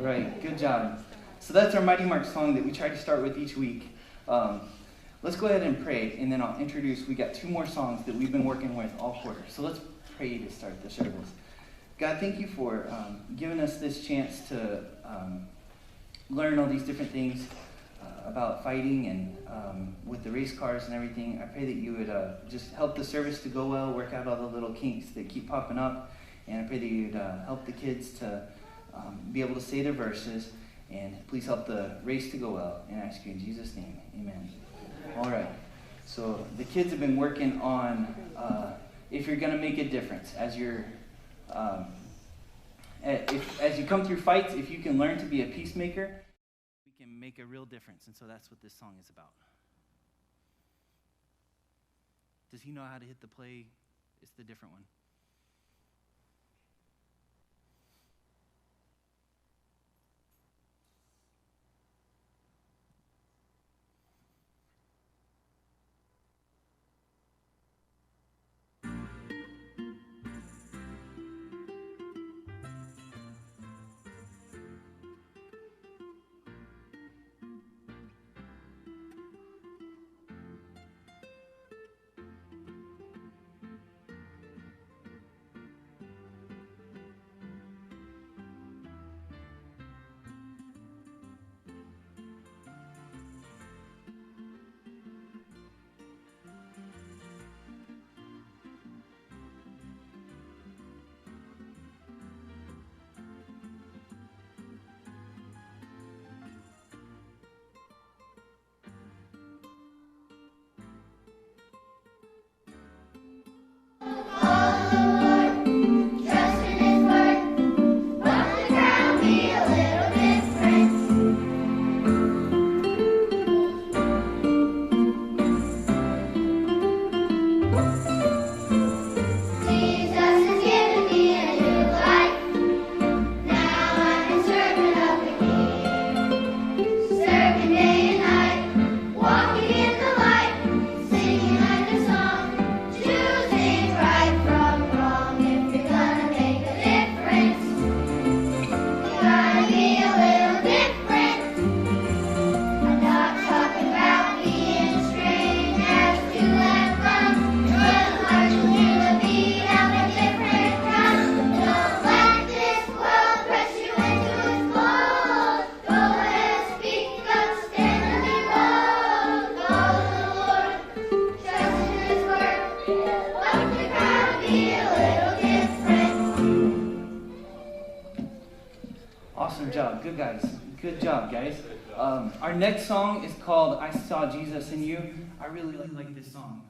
right, good job. So that's our Mighty Mark song that we try to start with each week. Let's go ahead and pray, and then I'll introduce, we got 2 more songs that we've been working with all quarter. So let's pray to start the service. God, thank you for giving us this chance to learn all these different things about fighting and with the race cars and everything. I pray that you would just help the service to go well, work out all the little kinks that keep popping up, and I pray that you'd help the kids to be able to say their verses, and please help the race to go well. And I ask you in Jesus' name, amen. All right, so the kids have been working on if you're going to make a difference as you're as you come through fights, if you can learn to be a peacemaker, we can make a real difference. And so that's what this song is about. Does he know how to hit the play? It's the different one. Good job, guys. Our next song is called I Saw Jesus in You. I really like this song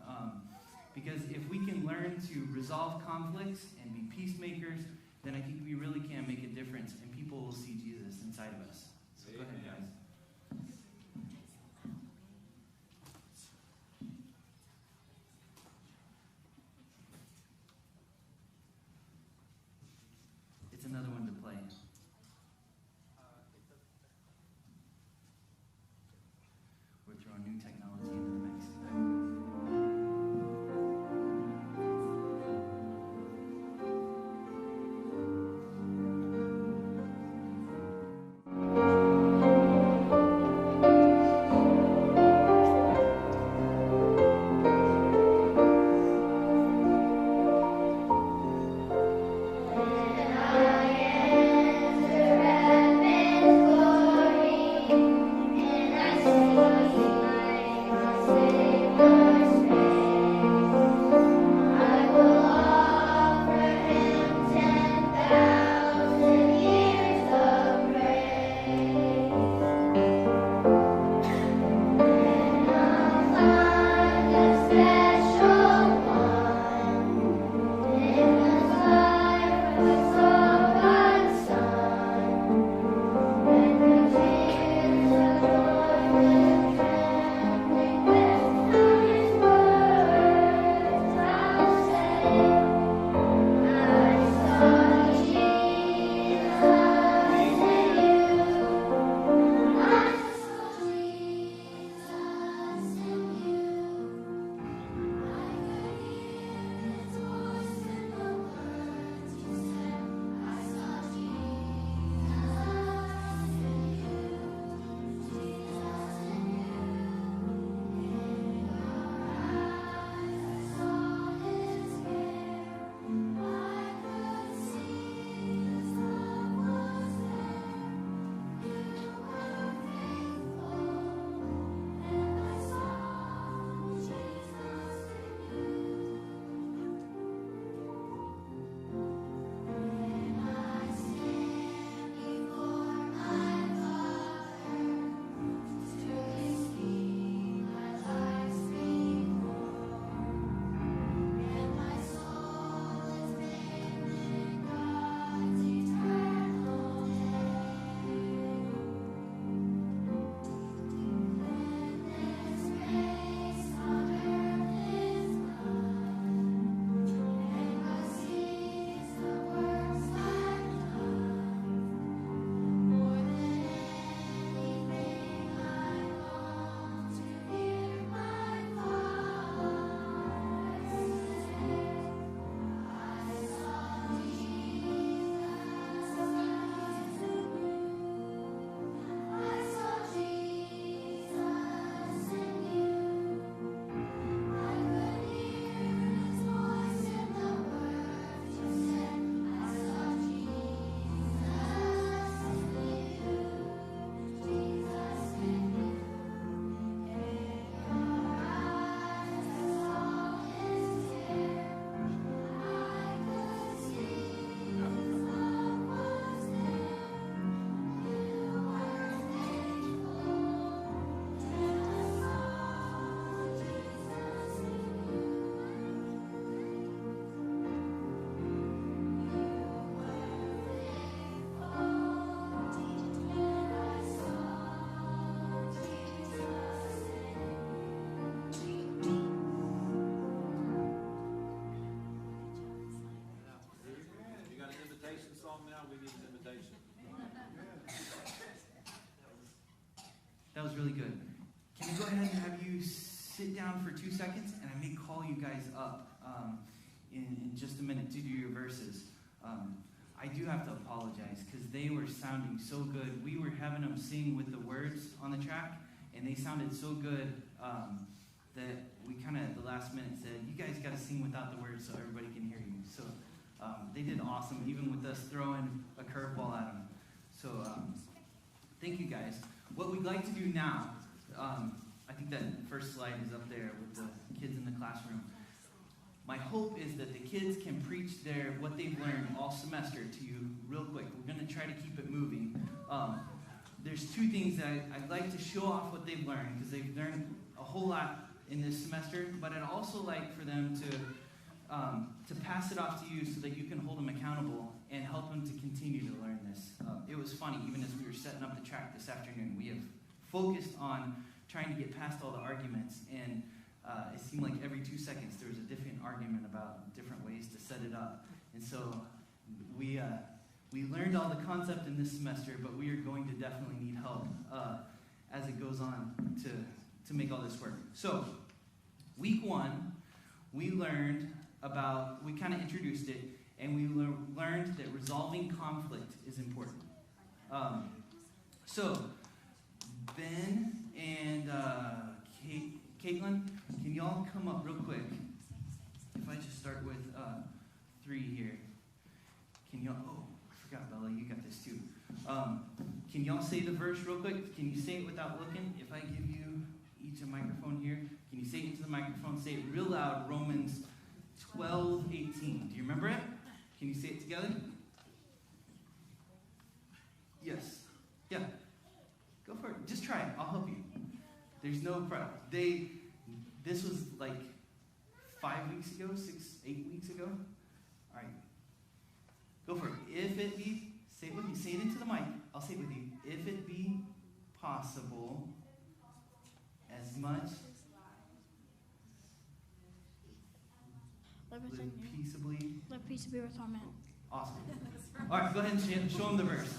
because if we can learn to resolve conflicts and be peacemakers, then I think we really can make a difference and people will see Jesus inside of us. So go ahead, guys. It's another one to play. We're throwing new technology into the mix. really good. Can I go ahead and have you sit down for 2 seconds, and I may call you guys up in just a minute to do your verses. I do have to apologize because they were sounding so good. We were having them sing with the words on the track, and they sounded so good that we kind of at the last minute said, you guys got to sing without the words so everybody can hear you. So they did awesome, even with us throwing a curveball at them. So thank you guys. What we'd like to do now, I think that first slide is up there with the kids in the classroom. My hope is that the kids can preach what they've learned all semester to you real quick. We're going to try to keep it moving. There's 2 things that I'd like to show off what they've learned, because they've learned a whole lot in this semester, but I'd also like for them to pass it off to you so that you can hold them accountable and help them to continue to learn this. It was funny, even as we were setting up the track this afternoon, we have focused on trying to get past all the arguments, and it seemed like every 2 seconds there was a different argument about different ways to set it up. And so we learned all the concept in this semester, but we are going to definitely need help as it goes on to make all this work. So week 1, we learned we kind of introduced it, and we learned that resolving conflict is important. So Ben and Caitlin, can y'all come up real quick? If I just start with 3 here. Can y'all, I forgot, Bella, you got this too. Can y'all say the verse real quick? Can you say it without looking? If I give you each a microphone here, can you say it into the microphone? Say it real loud, Romans 12:18. Do you remember it? Can you say it together? Yes. Yeah. Go for it. Just try it. I'll help you. There's no problem. This was like 5 weeks ago, 8 weeks ago. All right. Go for it. If it be, say it with me. Say it into the mic. I'll say it with you. If it be possible, as much live peaceably. Live peaceably with all men. Awesome. All right, go ahead and show them the verse.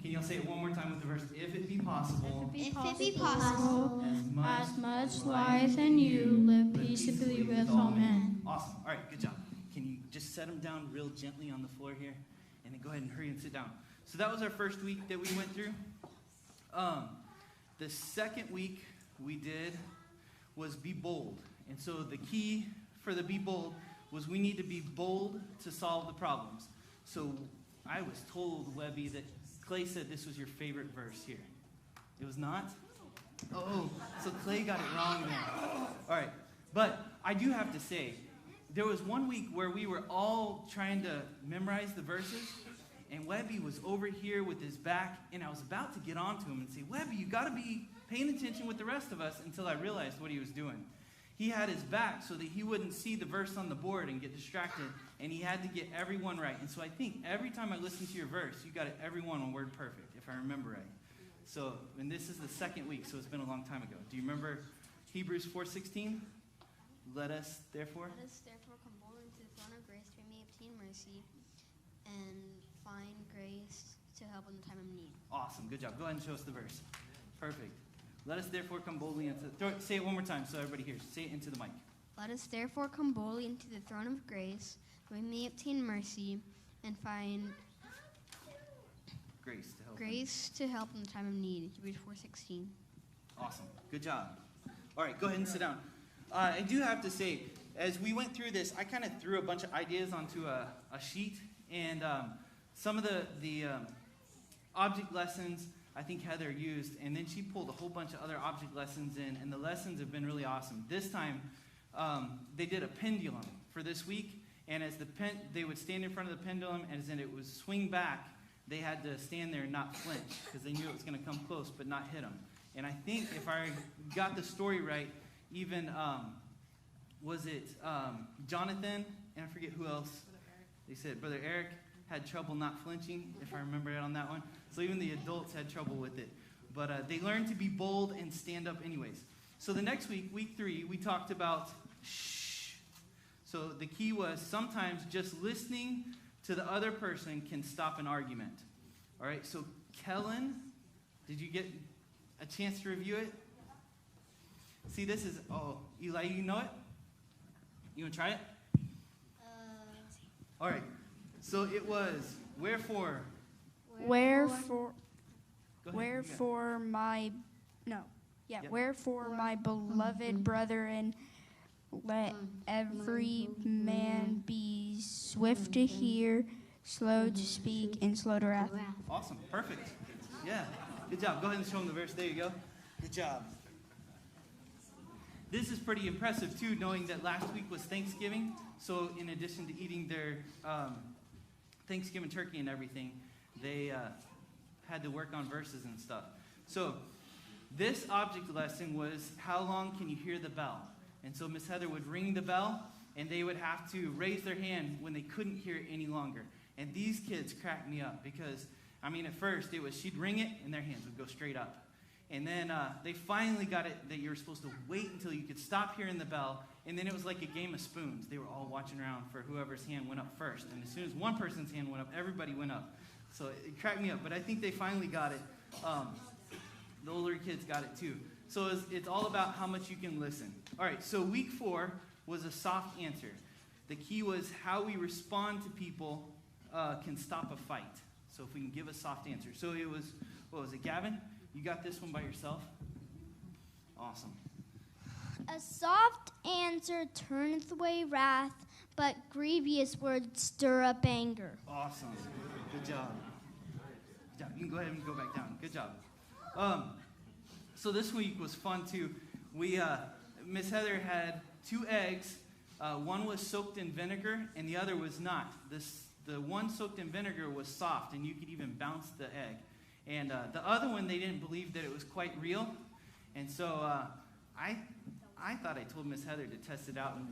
Can y'all say it one more time with the verse? If it be possible, as much life in you, live peaceably with all men. Awesome. All right, good job. Can you just set them down real gently on the floor here? And then go ahead and hurry and sit down. So that was our first week that we went through. The second week we did was be bold. And so the key for the be bold was we need to be bold to solve the problems. So I was told, Webby, that Clay said this was your favorite verse here. It was not? Oh, so Clay got it wrong then. All right. But I do have to say, there was one week where we were all trying to memorize the verses, and Webby was over here with his back, and I was about to get onto him and say, Webby, you got to be paying attention with the rest of us, until I realized what he was doing. He had his back so that he wouldn't see the verse on the board and get distracted, and he had to get everyone right. And so I think every time I listen to your verse, you got it everyone on word perfect, if I remember right. So, and this is the second week, so it's been a long time ago. Do you remember Hebrews 4:16? Let us therefore come boldly to the throne of grace, that we may obtain mercy and find grace to help in the time of need. Awesome, good job. Go ahead and show us the verse. Perfect. Let us therefore come boldly into... Say it one more time so everybody hears. Say it into the mic. Let us therefore come boldly into the throne of grace, that we may obtain mercy and find grace to help. Grace to help in the time of need. Hebrews 4:16. Awesome. Good job. All right, go ahead and sit down. I do have to say, as we went through this, I kind of threw a bunch of ideas onto a sheet, and some of the object lessons I think Heather used, and then she pulled a whole bunch of other object lessons in, and the lessons have been really awesome. This time, they did a pendulum for this week, and as they would stand in front of the pendulum, and as it would swing back, they had to stand there and not flinch, because they knew it was going to come close but not hit them. And I think if I got the story right, even, was it Jonathan, and I forget who else, they said Brother Eric had trouble not flinching, if I remember it on that one. So even the adults had trouble with it. But they learned to be bold and stand up anyways. So the next week, week 3, we talked about shh. So the key was sometimes just listening to the other person can stop an argument. All right, so Kellen, did you get a chance to review it? See, this is, Eli, you know it? You want to try it? All right. So it was, wherefore. Wherefore, Go ahead, wherefore my, no, yeah, Yep. wherefore my beloved brethren, let every man be swift to hear, slow to speak, and slow to wrath. Awesome. Perfect. Yeah. Good job. Go ahead and show them the verse. There you go. Good job. This is pretty impressive, too, knowing that last week was Thanksgiving. So in addition to eating their Thanksgiving turkey and everything, they had to work on verses and stuff. So this object lesson was, how long can you hear the bell? And so Miss Heather would ring the bell, and they would have to raise their hand when they couldn't hear it any longer. And these kids cracked me up because, at first it was she'd ring it, and their hands would go straight up. And then they finally got it that you were supposed to wait until you could stop hearing the bell. And then it was like a game of spoons. They were all watching around for whoever's hand went up first. And as soon as one person's hand went up, everybody went up. So it cracked me up. But I think they finally got it. The older kids got it too. So it's all about how much you can listen. All right, so week 4 was a soft answer. The key was how we respond to people can stop a fight. So if we can give a soft answer. So it was, what was it, Gavin? You got this one by yourself? Awesome. A soft answer turneth away wrath, but grievous words stir up anger. Awesome. Good job. Good job. You can go ahead and go back down. Good job. So this week was fun too. We Miss Heather had 2 eggs. One was soaked in vinegar, and the other was not. The one soaked in vinegar was soft, and you could even bounce the egg. And the other one, they didn't believe that it was quite real. And so I thought I told Miss Heather to test it out and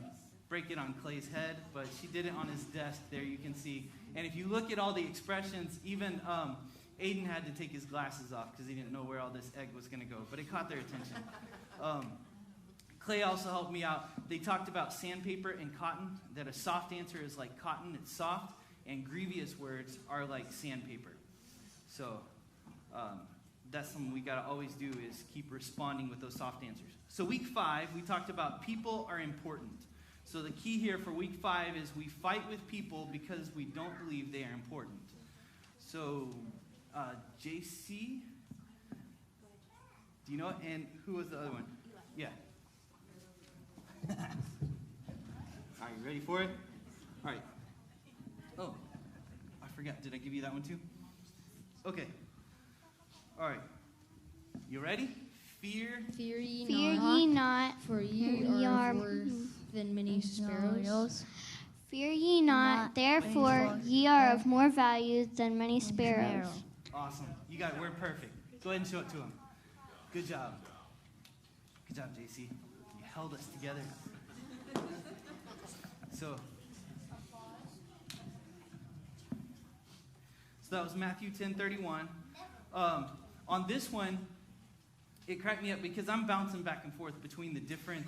break it on Clay's head, but she did it on his desk there, you can see. And if you look at all the expressions, even Aiden had to take his glasses off because he didn't know where all this egg was going to go, but it caught their attention. Clay also helped me out. They talked about sandpaper and cotton, that a soft answer is like cotton, it's soft, and grievous words are like sandpaper. So that's something we got to always do is keep responding with those soft answers. So week 5, we talked about people are important. So the key here for week 5 is we fight with people because we don't believe they are important. So JC, do you know it? And who was the other one? Yeah. Are you ready for it? All right. Oh, I forgot. Did I give you that one too? Okay. All right. You ready? Fear Ye not, for ye are worse than many sparrows. Fear ye not, therefore ye are of more value than many sparrows. Awesome. You got it. We're perfect. Go ahead and show it to him. Good job. Good job, JC. You held us together. So that was Matthew 10:31. On this one, it cracked me up because I'm bouncing back and forth between the different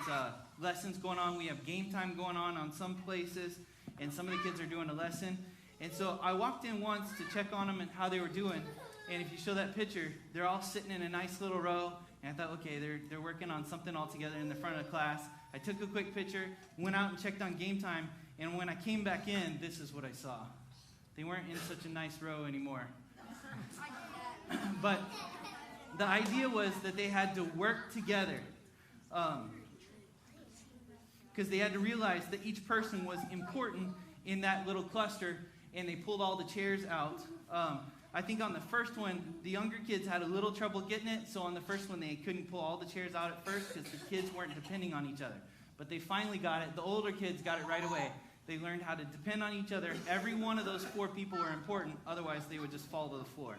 lessons going on. We have game time going on some places, and some of the kids are doing a lesson. And so I walked in once to check on them and how they were doing. And if you show that picture, they're all sitting in a nice little row. And I thought, okay, they're working on something all together in the front of the class. I took a quick picture, went out and checked on game time. And when I came back in, this is what I saw. They weren't in such a nice row anymore. But the idea was that they had to work together. Because they had to realize that each person was important in that little cluster, and they pulled all the chairs out. I think on the first one, the younger kids had a little trouble getting it, so on the first one, they couldn't pull all the chairs out at first because the kids weren't depending on each other. But they finally got it. The older kids got it right away. They learned how to depend on each other. Every one of those 4 people were important, otherwise they would just fall to the floor.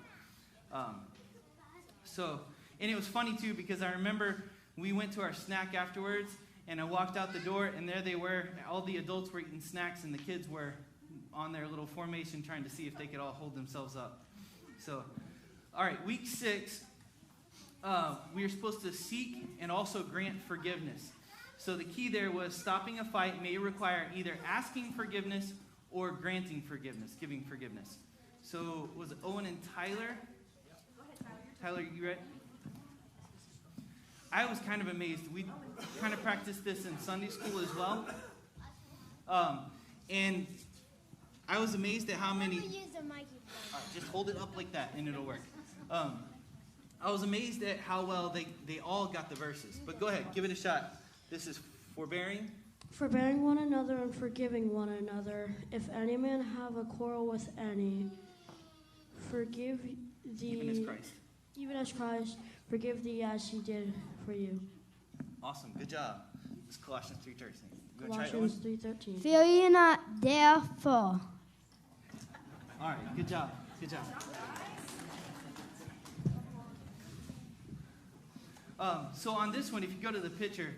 And it was funny, too, because I remember we went to our snack afterwards, and I walked out the door, and there they were. All the adults were eating snacks, and the kids were on their little formation trying to see if they could all hold themselves up. So, all right, week 6, we are supposed to seek and also grant forgiveness. So the key there was stopping a fight may require either asking forgiveness or granting forgiveness, giving forgiveness. So was it Owen and Tyler? Tyler, you ready? I was kind of amazed. We kind of practiced this in Sunday school as well. And I was amazed at how many... just hold it up like that and it'll work. I was amazed at how well they all got the verses. But go ahead, give it a shot. This is forbearing. Forbearing one another and forgiving one another. If any man have a quarrel with any, forgive even as Christ forgive thee as he did for you. Awesome, good job. It's Colossians 3:13. Colossians 3:13. Fear ye not, therefore. All right, good job. Good job. So on this one, if you go to the picture,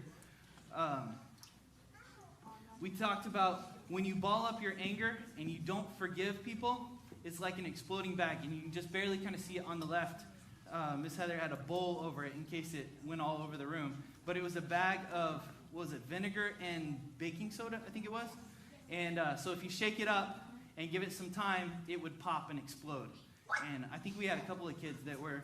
we talked about when you ball up your anger and you don't forgive people, it's like an exploding bag, and you can just barely kind of see it on the left. Miss Heather had a bowl over it in case it went all over the room. But it was a bag of, what was it, vinegar and baking soda, I think it was. And so if you shake it up and give it some time, it would pop and explode. And I think we had a couple of kids that were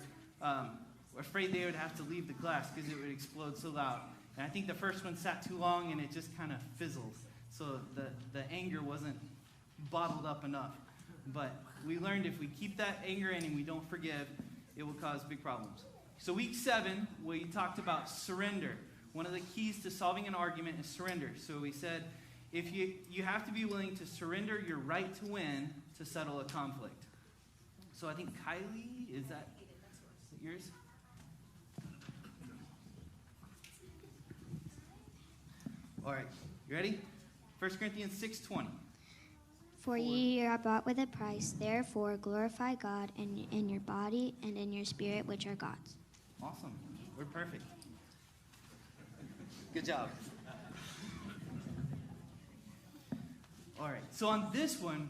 afraid they would have to leave the class because it would explode so loud. And I think the first one sat too long and it just kind of fizzled. So the anger wasn't bottled up enough. But we learned if we keep that anger in and we don't forgive, it will cause big problems. So week 7, we talked about surrender. One of the keys to solving an argument is surrender. So we said, if you have to be willing to surrender your right to win to settle a conflict. So I think Kylie, is that yours? All right, you ready? 1 Corinthians 6:20. For ye are bought with a price, therefore glorify God in your body and in your spirit, which are God's. Awesome. We're perfect. Good job. All right. So on this one,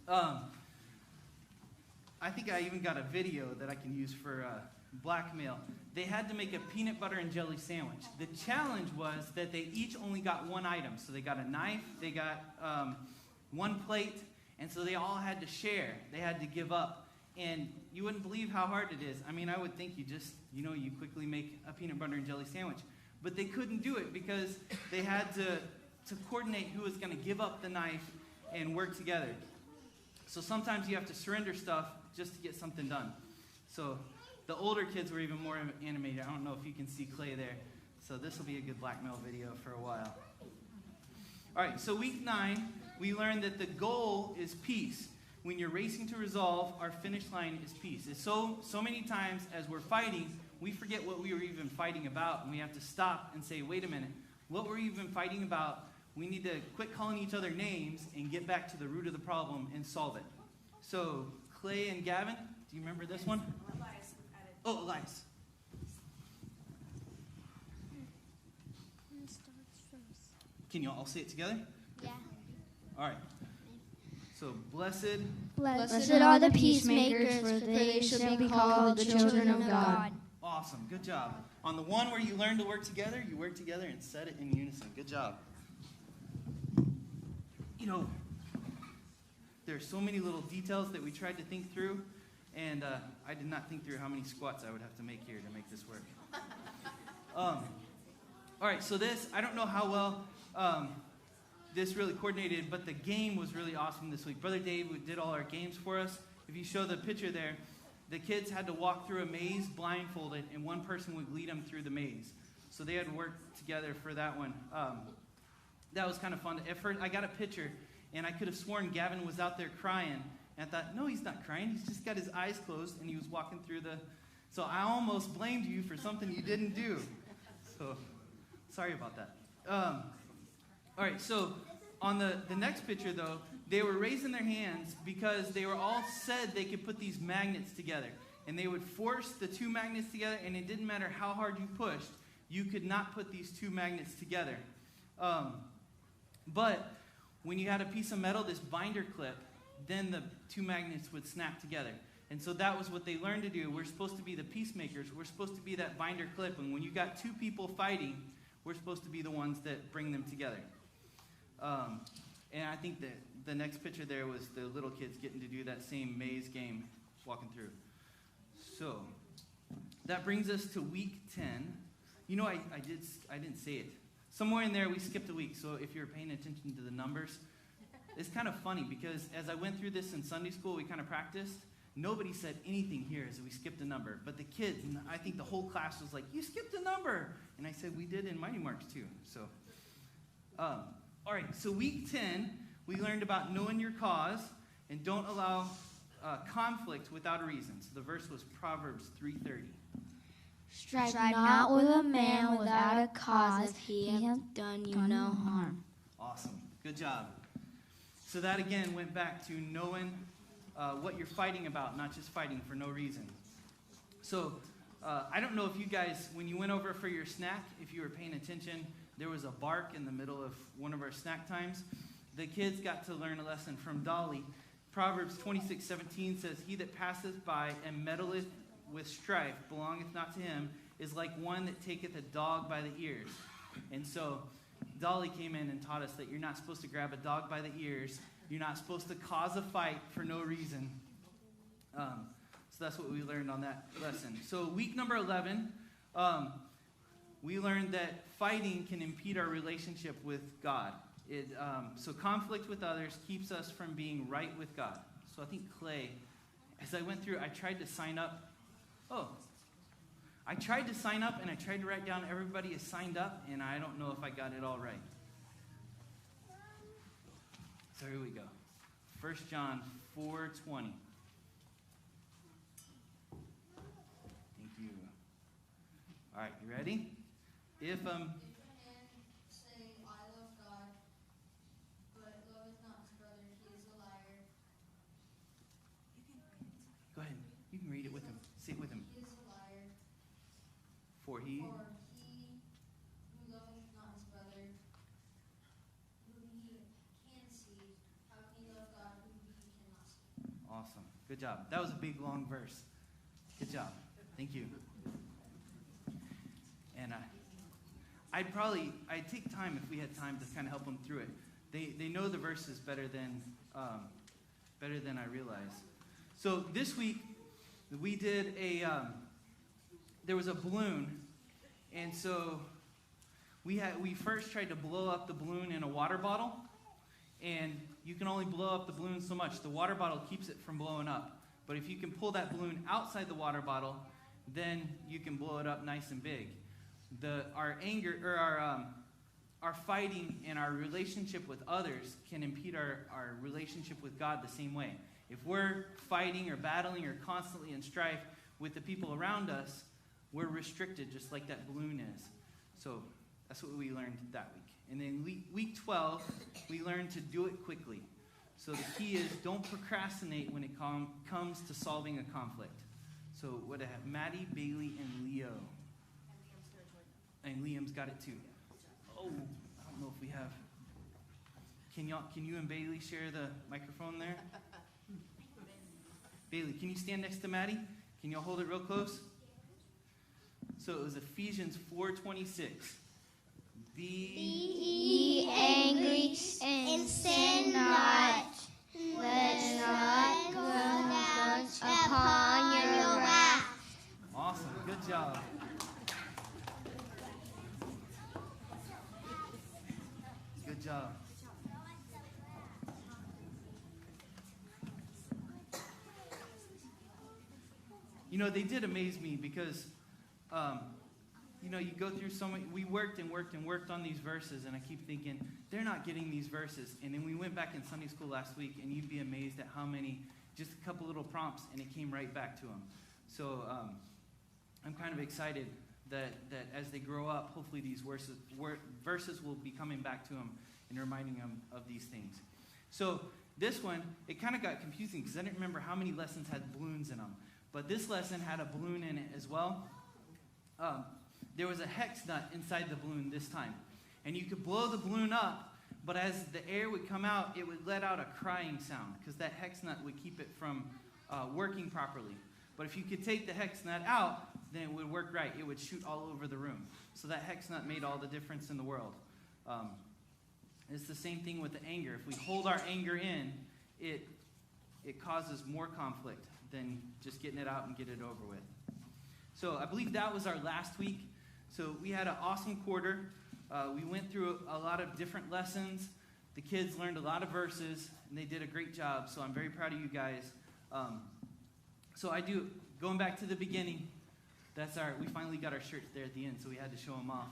I think I even got a video that I can use for blackmail. They had to make a peanut butter and jelly sandwich. The challenge was that they each only got one item. So they got a knife, they got one plate, and so they all had to share. They had to give up. And you wouldn't believe how hard it is. I mean, I would think you quickly make a peanut butter and jelly sandwich. But they couldn't do it because they had to coordinate who was going to give up the knife and work together. So sometimes you have to surrender stuff just to get something done. So the older kids were even more animated. I don't know if you can see Clay there. So this will be a good blackmail video for a while. All right, so week 9, we learned that the goal is peace. When you're racing to resolve, our finish line is peace. It's so many times as we're fighting, we forget what we were even fighting about, and we have to stop and say, wait a minute, what were we even fighting about? We need to quit calling each other names and get back to the root of the problem and solve it. So, Clay and Gavin, do you remember this one? Elias. Oh, Elias. Can you all say it together? Yeah. All right. So, blessed. Blessed are the peacemakers, for they shall be called the children of God. Awesome. Good job. On the one where you learn to work together, you work together and said it in unison. Good job. You know, there are so many little details that we tried to think through, and I did not think through how many squats I would have to make here to make this work. All right, so this, I don't know how well this really coordinated, but the game was really awesome this week. Brother Dave did all our games for us. If you show the picture there, the kids had to walk through a maze blindfolded, and one person would lead them through the maze. So they had worked together for that one. That was kind of fun. At first, I got a picture, and I could have sworn Gavin was out there crying. And I thought, no, he's not crying. He's just got his eyes closed, and he was walking through the... So I almost blamed you for something you didn't do. So, sorry about that. All right, so on the next picture, though, they were raising their hands because they were all said they could put these magnets together. And they would force the two magnets together, and it didn't matter how hard you pushed, you could not put these two magnets together. But when you had a piece of metal, this binder clip, then the two magnets would snap together. And so that was what they learned to do. We're supposed to be the peacemakers. We're supposed to be that binder clip. And when you got two people fighting, we're supposed to be the ones that bring them together. And I think that the next picture there was the little kids getting to do that same maze game walking through. So that brings us to week 10. You know, I didn't say it. Somewhere in there, we skipped a week. So if you're paying attention to the numbers, it's kind of funny because as I went through this in Sunday school, we kind of practiced. Nobody said anything here as we skipped a number. But the kids, and I think the whole class was like, you skipped a number. And I said, we did in Mighty Marks too. So, all right, so week 10, we learned about knowing your cause and don't allow conflict without a reason. So the verse was Proverbs 3:30. Strive not with a man without a cause if he hath done you no harm. Awesome. Good job. So that again went back to knowing what you're fighting about, not just fighting for no reason. So I don't know if you guys, when you went over for your snack, if you were paying attention, there was a bark in the middle of one of our snack times. The kids got to learn a lesson from Dolly. Proverbs 26:17 says, he that passeth by and meddleth with strife belongeth not to him, is like one that taketh a dog by the ears. And so Dolly came in and taught us that you're not supposed to grab a dog by the ears. You're not supposed to cause a fight for no reason. So that's what we learned on that lesson. So week number 11, we learned that fighting can impede our relationship with God. So conflict with others keeps us from being right with God. So I think Clay, as I went through, I tried to sign up. I tried to sign up and I tried to write down everybody is signed up, and I don't know if I got it all right. So here we go. 1 John 4:20. Thank you. All right, you ready? If If a man say, I love God, but loveth not his brother, he is a liar. Go ahead. You can read it with him. Say it with him. He is a liar. For he For he who loveth not his brother, whom he can see, how can he love God whom he cannot see? Awesome. Good job. That was a big, long verse. Good job. Thank you. And I'd take time if we had time to kind of help them through it. They know the verses better than I realize. So this week we did there was a balloon, and so we first tried to blow up the balloon in a water bottle, and you can only blow up the balloon so much. The water bottle keeps it from blowing up, but if you can pull that balloon outside the water bottle, then you can blow it up nice and big. Our anger or our fighting and our relationship with others can impede our relationship with God the same way. If we're fighting or battling or constantly in strife with the people around us, we're restricted just like that balloon is. So that's what we learned that week. And then week 12, we learned to do it quickly. So the key is don't procrastinate when it comes to solving a conflict. So what I have, Maddie, Bailey, and Leo. And Liam's got it too. Oh, I don't know if we have. Can you and Bailey share the microphone there? Bailey, can you stand next to Maddie? Can y'all hold it real close? So it was Ephesians 4:26. Be Be angry and sin not. Let not come upon your wrath. Awesome. Good job. Good job. You know, they did amaze me because, you go through so many, we worked on these verses, and I keep thinking, they're not getting these verses. And then we went back in Sunday school last week, and you'd be amazed at how many, just a couple little prompts, and it came right back to them. So I'm kind of excited that as they grow up, hopefully these verses will be coming back to them and reminding them of these things. So this one, it kind of got confusing because I didn't remember how many lessons had balloons in them. But this lesson had a balloon in it as well. There was a hex nut inside the balloon this time. And you could blow the balloon up, but as the air would come out, it would let out a crying sound because that hex nut would keep it from working properly. But if you could take the hex nut out, then it would work right. It would shoot all over the room. So that hex nut made all the difference in the world. It's the same thing with the anger. If we hold our anger in, it causes more conflict than just getting it out and get it over with. So I believe that was our last week. So we had an awesome quarter. We went through a lot of different lessons. The kids learned a lot of verses, and they did a great job. So I'm very proud of you guys. Going back to the beginning, we finally got our shirts there at the end, so we had to show them off.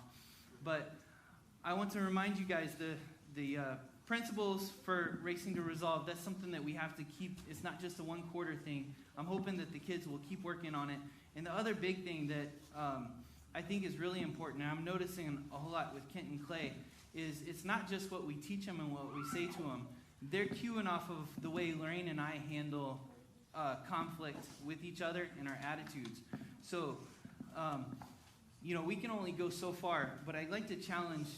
But I want to remind you guys the principles for Racing to Resolve. That's something that we have to keep. It's not just a one-quarter thing. I'm hoping that the kids will keep working on it. And the other big thing that I think is really important, and I'm noticing a whole lot with Kent and Clay, is it's not just what we teach them and what we say to them. They're cueing off of the way Lorraine and I handle conflict with each other and our attitudes. So, we can only go so far, but I'd like to challenge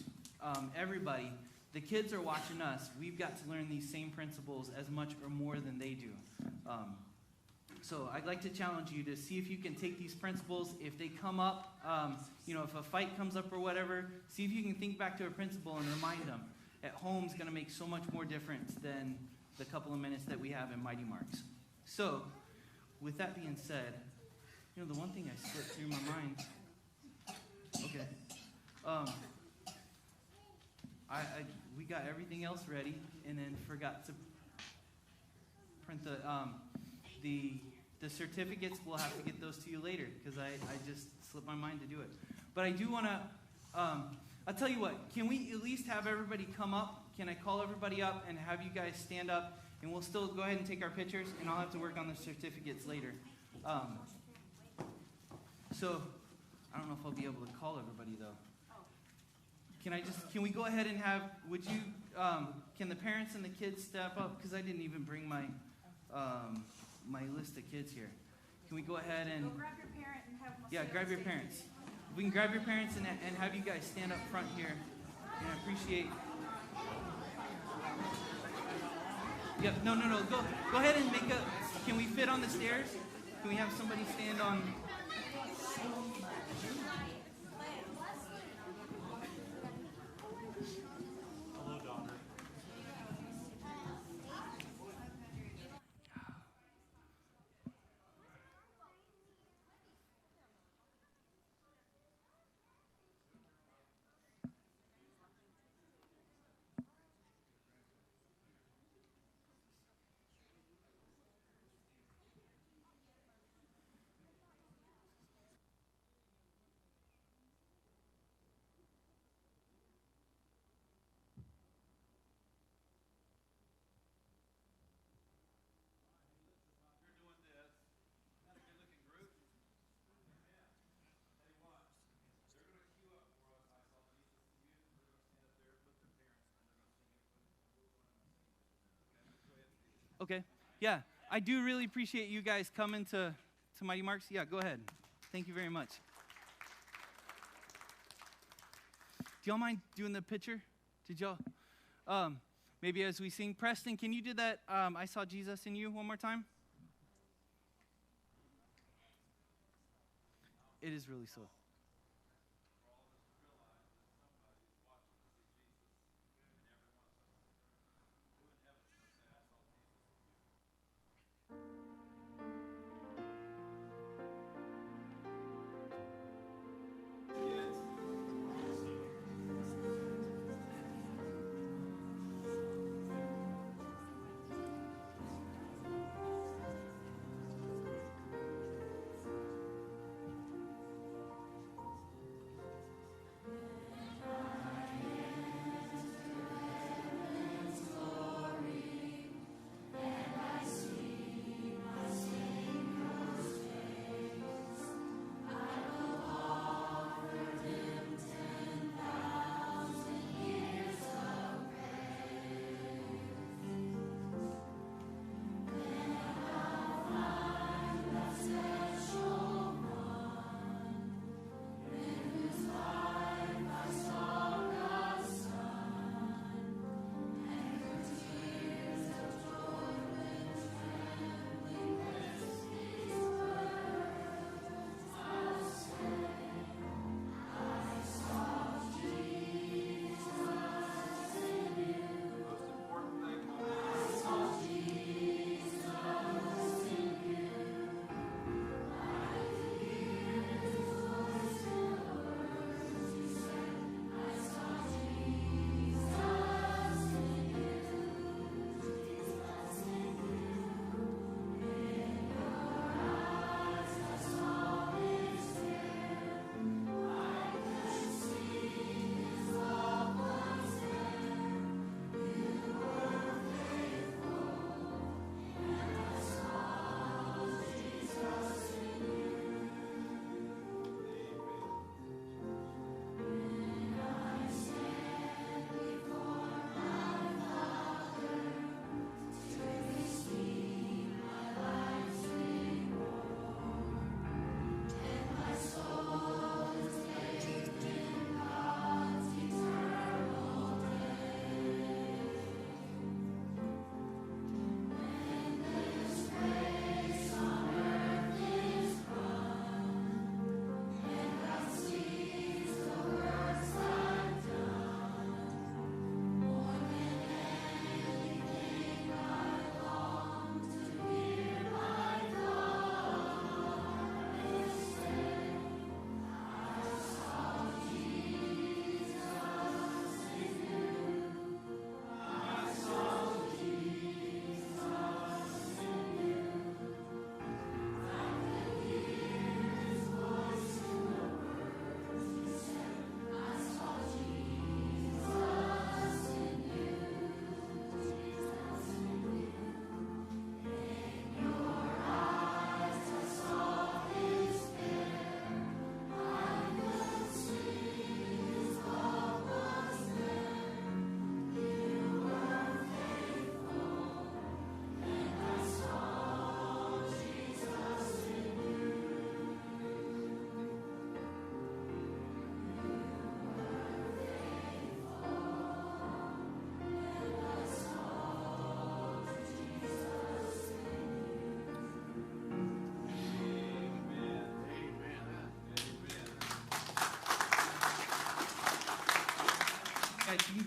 everybody. The kids are watching us. We've got to learn these same principles as much or more than they do. So I'd like to challenge you to see if you can take these principles. If they come up, if a fight comes up or whatever, see if you can think back to a principle and remind them. At home is going to make so much more difference than the couple of minutes that we have in Mighty Marks. So, with that being said, the one thing I slipped through my mind. Okay. We got everything else ready, and then forgot to print the certificates. We'll have to get those to you later because I just slipped my mind to do it. But I do want to. I'll tell you what. Can we at least have everybody come up? Can I call everybody up and have you guys stand up? And we'll still go ahead and take our pictures, and I'll have to work on the certificates later. So, I don't know if I'll be able to call everybody, though. Can we go ahead and can the parents and the kids step up? Because I didn't even bring my list of kids here. Can we go ahead and... Go grab your parent and have them... Yeah, grab your parents. We can grab your parents and have you guys stand up front here. And I appreciate... Yep, no. Go ahead and can we fit on the stairs? Can we have somebody stand on... Hello, daughter. Okay. Yeah, I do really appreciate you guys coming to Mighty Marks. Yeah, go ahead. Thank you very much. Do y'all mind doing the picture? Did y'all? Maybe as we sing. Preston, can you do that I Saw Jesus in You one more time? It is really slow.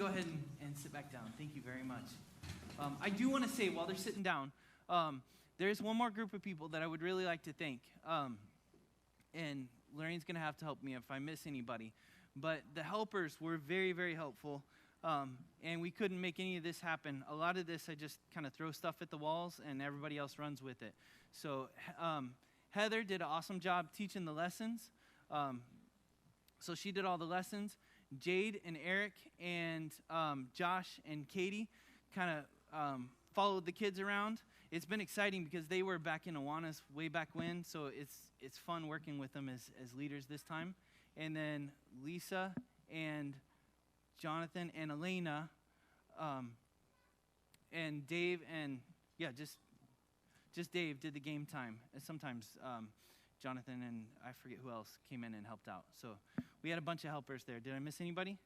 ahead and sit back down. Thank you very much. I do want to say, while they're sitting down, there's one more group of people that I would really like to thank. And Lorraine's going to have to help me if I miss anybody. But the helpers were very, very helpful. And we couldn't make any of this happen. A lot of this, I just kind of throw stuff at the walls, and everybody else runs with it. So Heather did an awesome job teaching the lessons. So she did all the lessons. Jade and Eric and Josh and Katie kind of followed the kids around. It's been exciting because they were back in Awanas way back when, so it's fun working with them as leaders this time. And then Lisa and Jonathan and Elena and Dave and, just Dave did the game time. And sometimes Jonathan and I forget who else came in and helped out. So we had a bunch of helpers there. Did I miss anybody?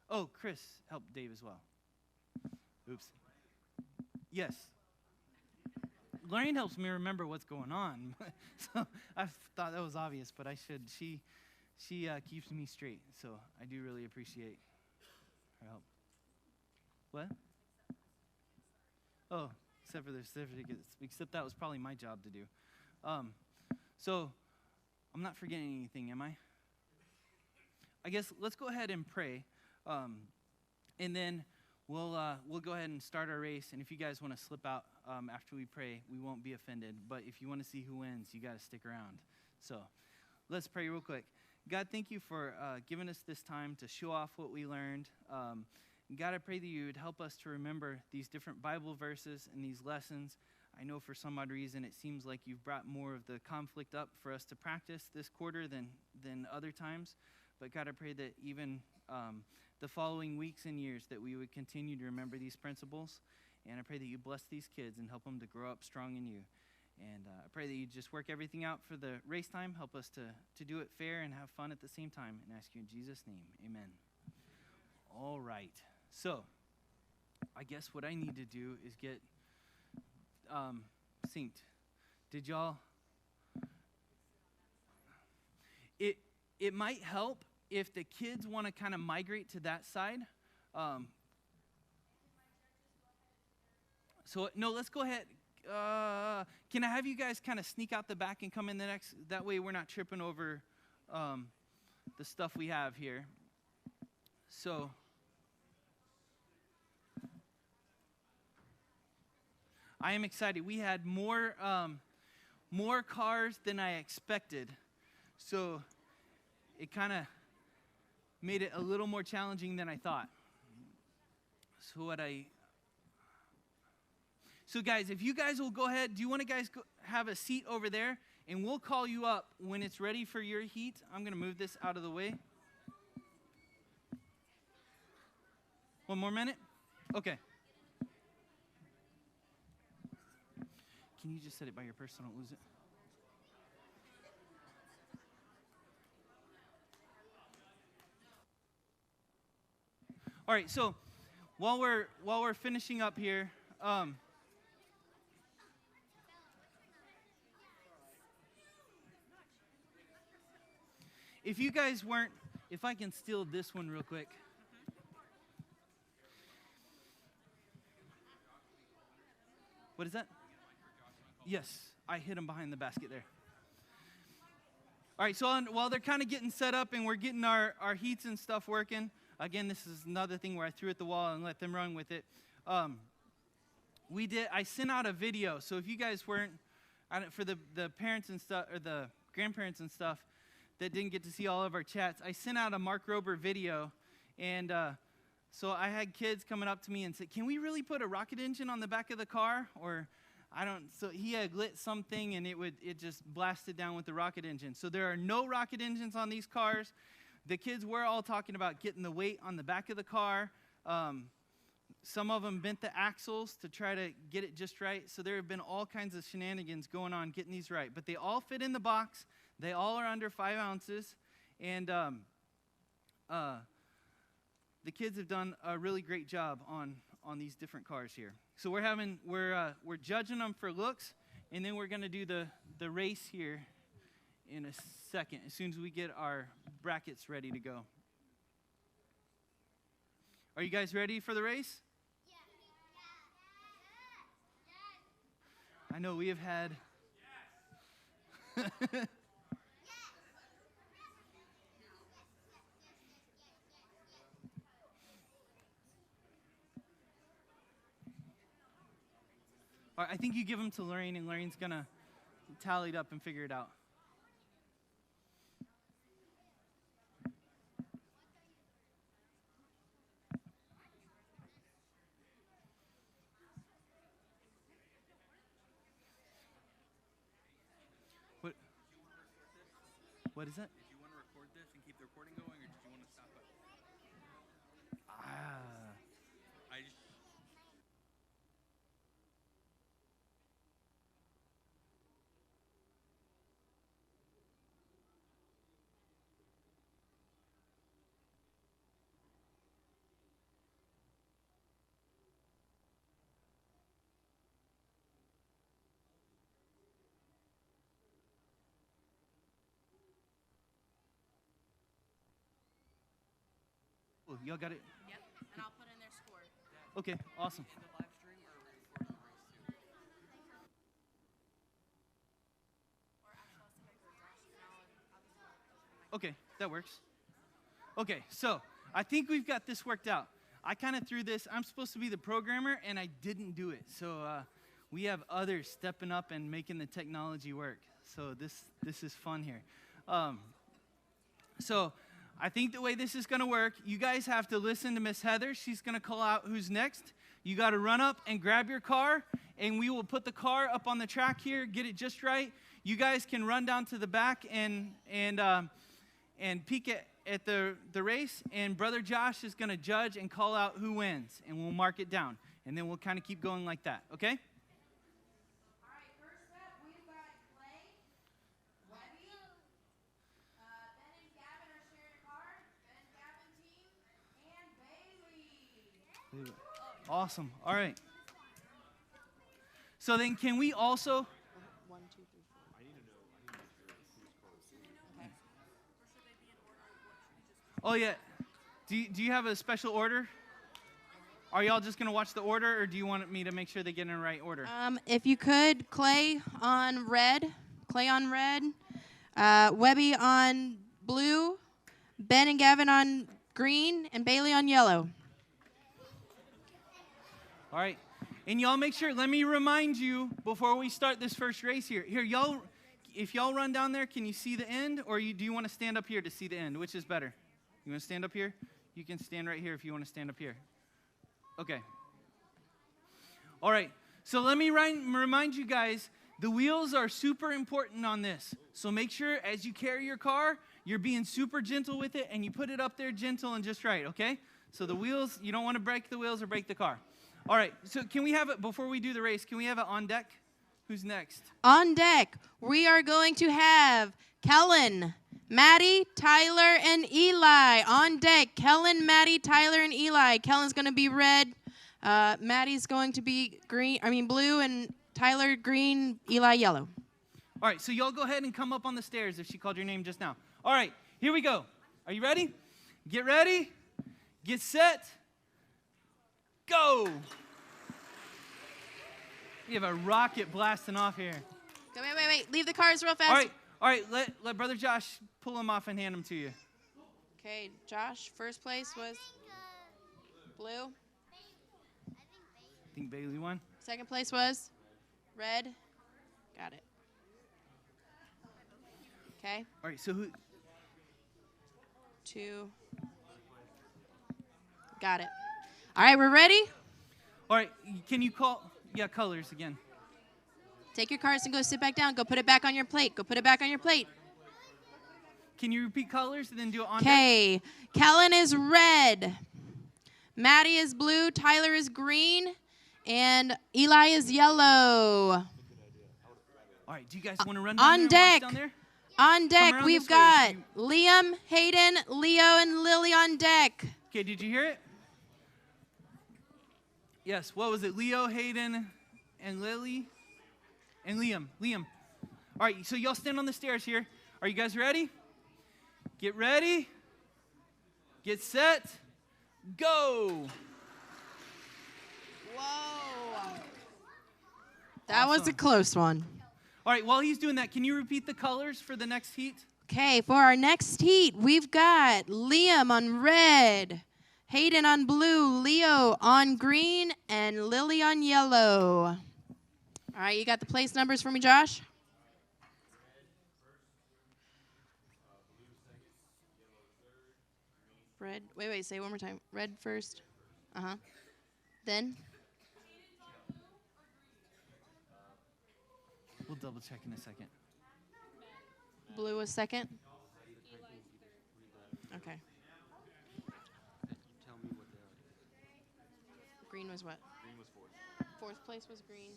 Oh, Chris helped Dave as well. Oops. Yes. Lorraine helps me remember what's going on. So I thought that was obvious, but I should. She keeps me straight, so I do really appreciate her help. What? Oh, except for the certificates. Except that was probably my job to do. So I'm not forgetting anything, am I? I guess let's go ahead and pray, and then we'll go ahead and start our race. And if you guys want to slip out after we pray, we won't be offended. But if you want to see who wins, you got to stick around. So let's pray real quick. God, thank you for giving us this time to show off what we learned. God, I pray that you would help us to remember these different Bible verses and these lessons. I know for some odd reason it seems like you've brought more of the conflict up for us to practice this quarter than other times. But God, I pray that even the following weeks and years that we would continue to remember these principles. And I pray that you bless these kids and help them to grow up strong in you. And I pray that you just work everything out for the race time. Help us to do it fair and have fun at the same time. And ask you in Jesus' name, amen. All right. So I guess what I need to do is get synced. Did y'all? It might help if the kids want to kind of migrate to that side. So no, let's go ahead. Can I have you guys kind of sneak out the back and come in the next? That way we're not tripping over the stuff we have here. So I am excited. We had more cars than I expected. So it kind of made it a little more challenging than I thought. So guys, if you guys will go ahead, do you want to guys have a seat over there? And we'll call you up when it's ready for your heat. I'm going to move this out of the way. One more minute? Okay. Can you just set it by your purse so I don't lose it? All right, so while we're finishing up here, if you guys weren't, if I can steal this one real quick. What is that? Yes, I hid him behind the basket there. All right, so while they're kind of getting set up and we're getting our heats and stuff working, again, this is another thing where I threw at the wall and let them run with it. I sent out a video, so if you guys weren't, for the parents and stuff, or the grandparents and stuff that didn't get to see all of our chats, I sent out a Mark Rober video, and so I had kids coming up to me and said, can we really put a rocket engine on the back of the car? Or so he had lit something and it just blasted down with the rocket engine. So there are no rocket engines on these cars. The kids were all talking about getting the weight on the back of the car. Some of them bent the axles to try to get it just right. So there have been all kinds of shenanigans going on getting these right. But they all fit in the box. They all are under 5 ounces. And the kids have done a really great job on these different cars here. So we're judging them for looks, and then we're going to do the race here in a second, as soon as we get our brackets ready to go. Are you guys ready for the race? I know we have had... All right, I think you give them to Lorraine, and Lorraine's going to tally it up and figure it out. What is that? Did you want to record this and keep the recording going, or did you want to stop it? I just... Y'all got it? Yep, and I'll put in their score. Okay, awesome. In the live stream, or are we recording the race too? Or actually, I'll send it for Josh, and I'll Okay, that works. Okay, so I think we've got this worked out. I kind of threw this. I'm supposed to be the programmer, and I didn't do it. So we have others stepping up and making the technology work. So this is fun here. So I think the way this is going to work, you guys have to listen to Miss Heather. She's going to call out who's next. You got to run up and grab your car, and we will put the car up on the track here, get it just right. You guys can run down to the back and peek at the race, and Brother Josh is going to judge and call out who wins, and we'll mark it down, and then we'll kind of keep going like that, okay? Awesome. All right. So then can we also... 1, 2, 3, 4. I need to know who's close. Oh, yeah. Do you have a special order? Are y'all just going to watch the order, or do you want me to make sure they get in the right order? If you could, Clay on red, Webby on blue, Ben and Gavin on green, and Bailey on yellow. All right. And y'all make sure, let me remind you before we start this first race here. Here, y'all, if y'all run down there, can you see the end? Or do you want to stand up here to see the end? Which is better? You want to stand up here? You can stand right here if you want to stand up here. Okay. All right. So let me remind you guys, the wheels are super important on this. So make sure as you carry your car, you're being super gentle with it, and you put it up there gentle and just right, okay? So the wheels, you don't want to break the wheels or break the car. All right, so can we have it, before we do the race, can we have it on deck? Who's next? On deck, we are going to have Kellen, Maddie, Tyler, and Eli. On deck, Kellen, Maddie, Tyler, and Eli. Kellen's going to be red. Maddie's going to be blue, and Tyler green, Eli yellow. All right, so y'all go ahead and come up on the stairs if she called your name just now. All right, here we go. Are you ready? Get ready. Get set. Go! We have a rocket blasting off here. Wait. Leave the cars real fast. All right. Let Brother Josh pull them off and hand them to you. Okay, Josh, first place was blue. I think Bailey won. Second place was red. Got it. Okay. All right, so who? 2. Got it. All right, we're ready? All right, can you call, colors again. Take your cards and go sit back down. Go put it back on your plate. Can you repeat colors and then do it on? Okay, Kellen is red. Maddie is blue. Tyler is green. And Eli is yellow. All right, do you guys want to run down on there deck? And watch down there? On deck, we've got Liam, Hayden, Leo, and Lily on deck. Okay, did you hear it? Yes, what was it? Leo, Hayden, and Lily, and Liam. All right, so y'all stand on the stairs here. Are you guys ready? Get ready. Get set. go. Whoa. That was a Awesome. close one. All right, while he's doing that, can you repeat the colors for the next heat? Okay, for our next heat, we've got Liam on red, Hayden on blue, Leo on green, and Lily on yellow. All right, you got the place numbers for me, Josh? Red, wait, say it one more time. Red first. Uh-huh. Then? We'll double check in a second. Blue was second? Okay. Tell me what they are. Green was what? Green was fourth. Fourth place was green,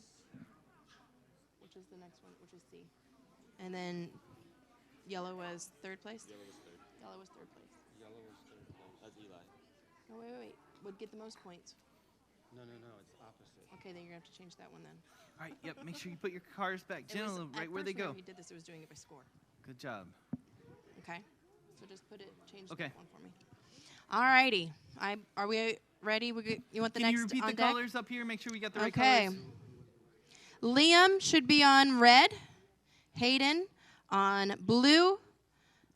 which is the next one, which is C. And then yellow was third place? Yellow was third. Yellow was third place. Yellow was third place. That's Eli. No, wait. Would get the most points. No, it's opposite. Okay, then you're going to have to change that one then. All right, yep, make sure you put your cars back generally right where they go. When you did this, it was doing it by score. Good job. Okay, so just change Okay. that one for me. All righty. Are we ready? You want the Can next you repeat on the deck? colors up here? Make sure we got the right Okay. colors. Liam should be on red, Hayden on blue,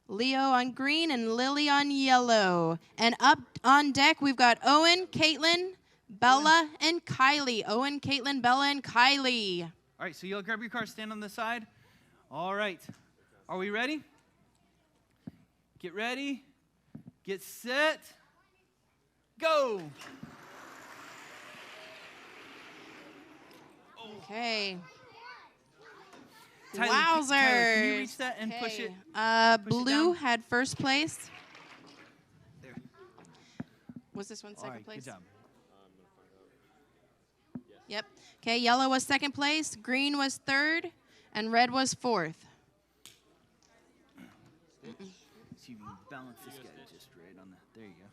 Leo on green, and Lily on yellow. And up on deck, we've got Owen, Caitlin, Bella, and Kylie. Owen, Caitlin, Bella, and Kylie. All right, so you'll grab your car, stand on the side. All right. Are we ready? Get ready. Get set. Go. Okay. Tyler, Wowzers. Tyler, can you reach that and push it? Push it Blue down? had first place. There. Was this one All second right, place? good job. Yep. Okay, yellow was second place, green was third, and red was fourth. See if you can balance this guy just right on that. There you go.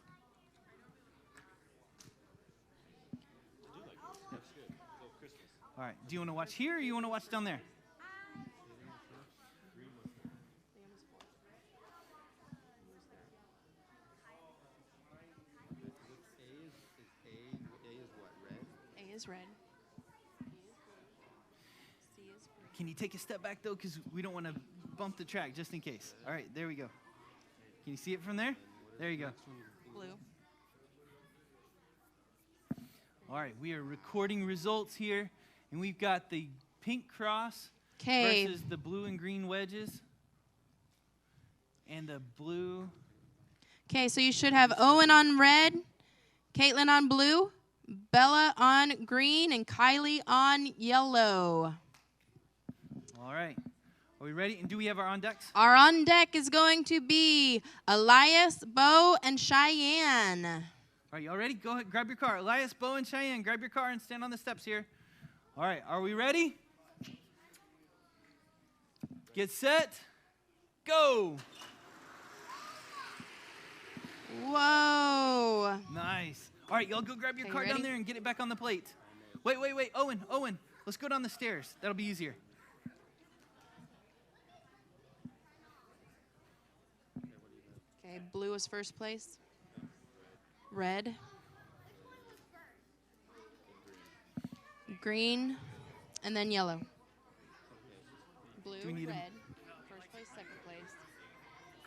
Yep. All right. Do you want to watch here or you want to watch down there? A is red. C is green. Can you take a step back, though, because we don't want to bump the track, just in case. All right, there we go. Can you see it from there? There you go. Blue. All right, we are recording results here, and we've got the pink cross Okay. versus the blue and green wedges, and the blue. Okay, so you should have Owen on red, Caitlin on blue, Bella on green, and Kylie on yellow. All right. Are we ready? And do we have our on decks? Our on deck is going to be Elias, Bo, and Cheyenne. All right, y'all ready? Go ahead, grab your car. Elias, Bo, and Cheyenne, grab your car and stand on the steps here. All right, are we ready? Get set. Go. Whoa. Nice. All right, y'all go grab your Okay, car down ready? there and get it back on the plate. Wait. Owen, let's go down the stairs. That'll be easier. Okay, blue is first place. Red. Green. And then yellow. Blue, Do we need 'em? red. First place, second place.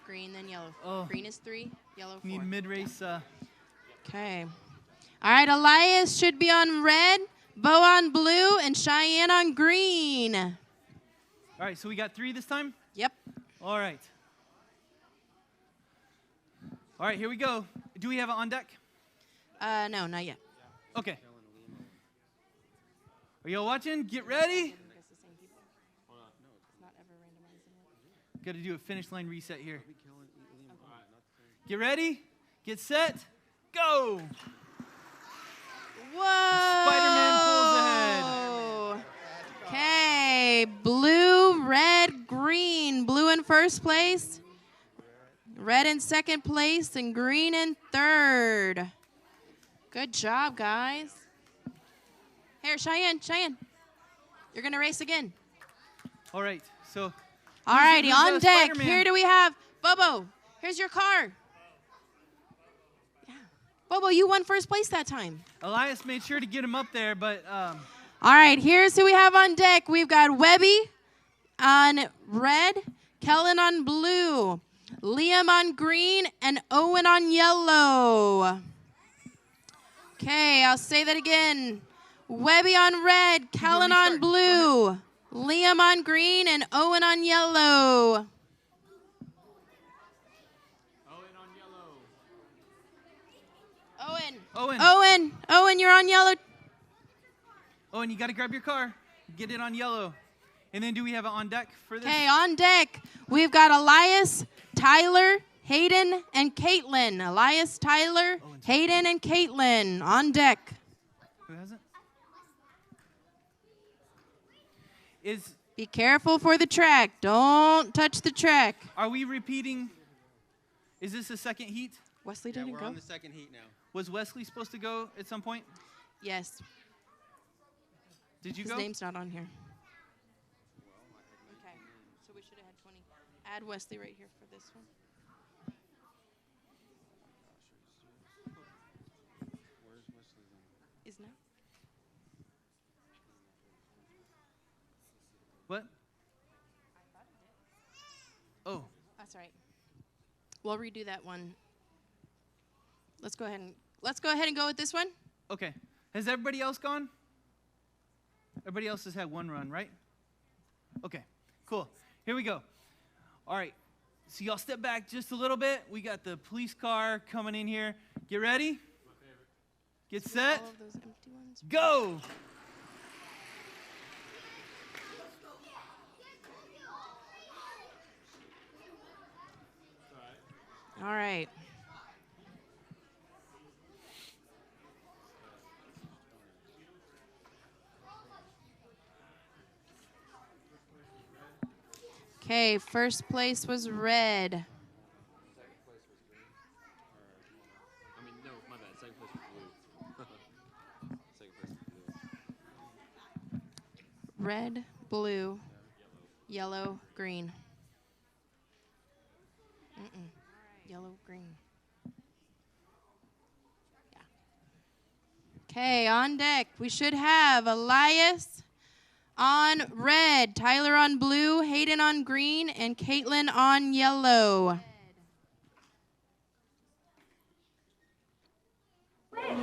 Green, then yellow. Oh. Green is 3, yellow 4. Need mid-race. Okay. All right, Elias should be on red, Bo on blue, and Cheyenne on green. All right, so we got 3 this time? Yep. All right. All right, here we go. Do we have it on deck? No, not yet. Okay. Are y'all watching? Get ready. Got to do a finish line reset here. Get ready. Get set. Go. Whoa! Spider-Man pulls ahead. Okay, blue, red, green. Blue in first place, red in second place, and green in third. Good job, guys. Here, Cheyenne. You're going to race again. All right, so. All righty, who's on deck. Spider-Man? Here do we have Bobo. Here's your car. Yeah. Bobo, you won first place that time. Elias made sure to get him up there, but... All right, here's who we have on deck. We've got Webby on red, Kellen on blue, Liam on green, and Owen on yellow. Okay, I'll say that again. Webby on red, Kellen on blue, Liam on green, and Owen on yellow. Owen, you're on yellow. Owen, you got to grab your car. Get it on yellow. And then do we have it on deck for this? Okay, on deck, we've got Elias, Tyler, Hayden, and Caitlin. Elias, Tyler, Hayden, and Caitlin on deck. Who has it? Be careful for the track. Don't touch the track. Are we repeating? Is this the second heat? Wesley didn't we're go. on the second heat now. Was Wesley supposed to go at some point? Yes. Did you His go? His name's not on here. Okay, so we should have had 20. Add Wesley right here for this one. Where's Wesley then? Isn't it? What? Oh. That's right. We'll redo that one. Let's go ahead and go with this one. Okay. Has everybody else gone? Everybody else has had one run, right? Okay, cool. Here we go. All right. So y'all step back just a little bit. We got the police car coming in here. Get ready. Get set. All of those empty ones. Go. All right. Okay, first place was red. Second place was green. I mean, no, my bad. Second place was blue. Second place was blue. Red, blue, yellow, green. Yellow, green. Yeah. Okay, on deck, we should have Elias on red, Tyler on blue, Hayden on green, and Caitlin on yellow. On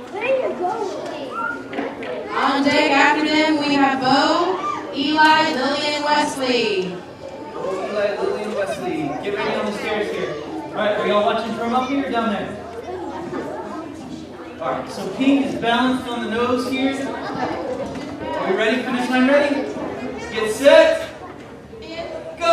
deck after them, we have Bo, Eli, Lily, and Wesley. Bo, Eli, Lily, and Wesley. Get ready on the stairs here. All right, are y'all watching from up here or down there? All right, so pink is balanced on the nose here. Are we ready? Finish line ready? Get set. Go!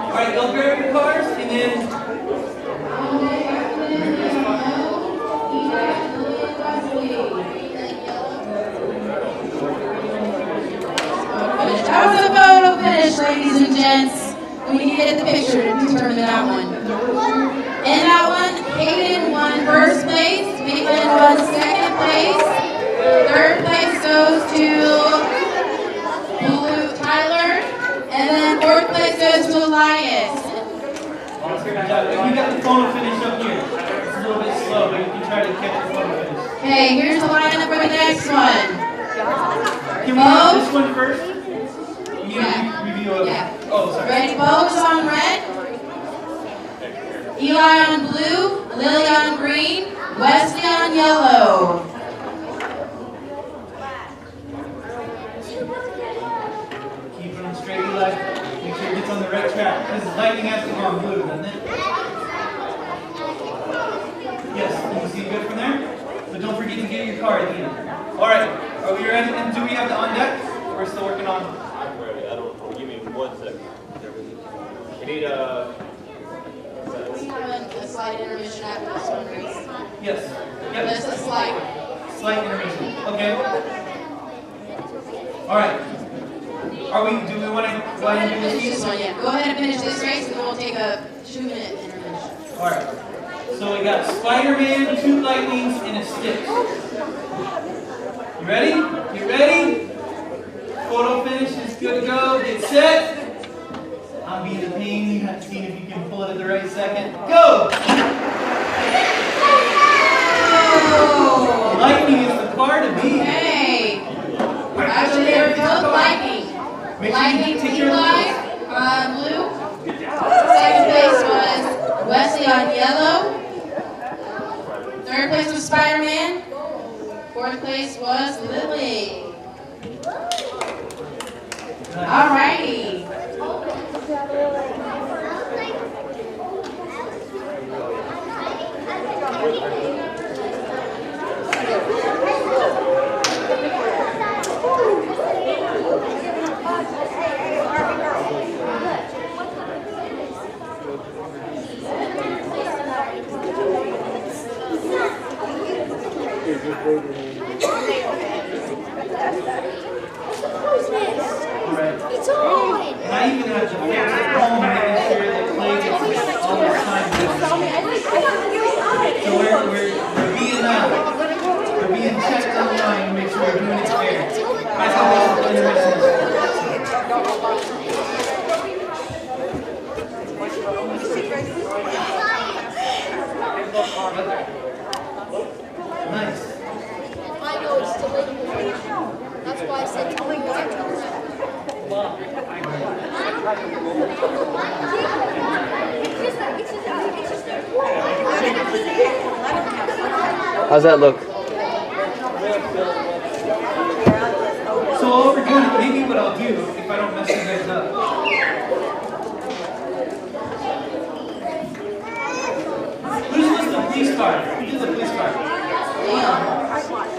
All right, go grab your cars and then... That was a photo finish, ladies and gents. We need to get the picture to determine that one. In that one, Hayden won first place, Caitlin won second place, third place goes to Tyler, and then fourth place goes to Elias. We got the photo finish up here. It's a little bit slow, but you can try to catch the photo finish. Okay, here's the lineup for the next one. Can we do this one first? Yeah. Review of Oh, sorry. Ready? Bo's on red, Eli on blue, Lily on green, Wesley on yellow. Keep it on straight, Eli. Make sure it gets on the right track. Because lightning has to go on blue, doesn't it? Yes, you can see it good from there. But don't forget to get your car at the end. All right, are we ready? And do we have the on deck? We're still working on. I'm ready. I don't. Give me 1 second. We need a. We have a slight intermission after this one, Grace. Yes. Yep. Just a slight. Slight intermission. Okay. All right. Do we want to Go ahead and finish this one, yeah. Go ahead and finish this race, and then we'll take a 2-minute intermission. All right. So we got Spider-Man, 2 lightnings, and a stick. You ready? You ready? Photo finish is good to go. Get set. I'll be the pain. You have to see if you can pull it at the right second. Go! Oh. Lightning is the car to beat. Hey. Actually, they're both lightning. Lightning, Eli, blue. Second place was Wesley on yellow. Third place was Spider-Man. Fourth place was Lily. All righty. It's on! And I even have to fix at home making sure that Clay gets all the time. So we're being checked online to make sure we're doing it fair. That's how this intermission is. Nice. I know it's delayed. That's why I said tell me How's that look? So while we're doing it, maybe what I'll do, if I don't mess you guys up. Who's with the police car? Who did the police car?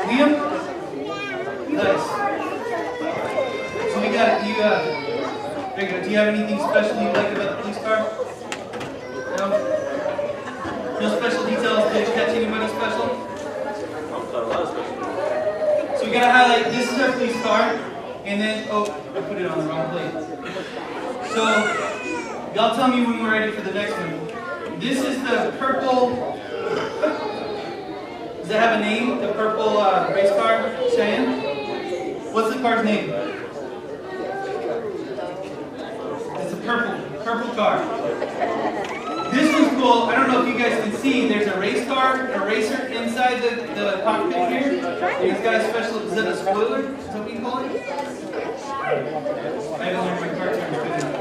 Liam? Nice. So we got you. Victor, do you have anything special you like about the police car? No. No special details. Did you catch anybody special? So we gotta highlight. This is our police car, and then I put it on the wrong plate. So y'all tell me when we're ready for the next one. This is the purple. Does it have a name? The purple race car, Cheyenne? What's the car's name? It's a purple car. This one's cool. I don't know if you guys can see. There's a race car, a racer inside the cockpit here. It's got a special. Is that a spoiler? Is that what you call it? I haven't learned my car terms good enough.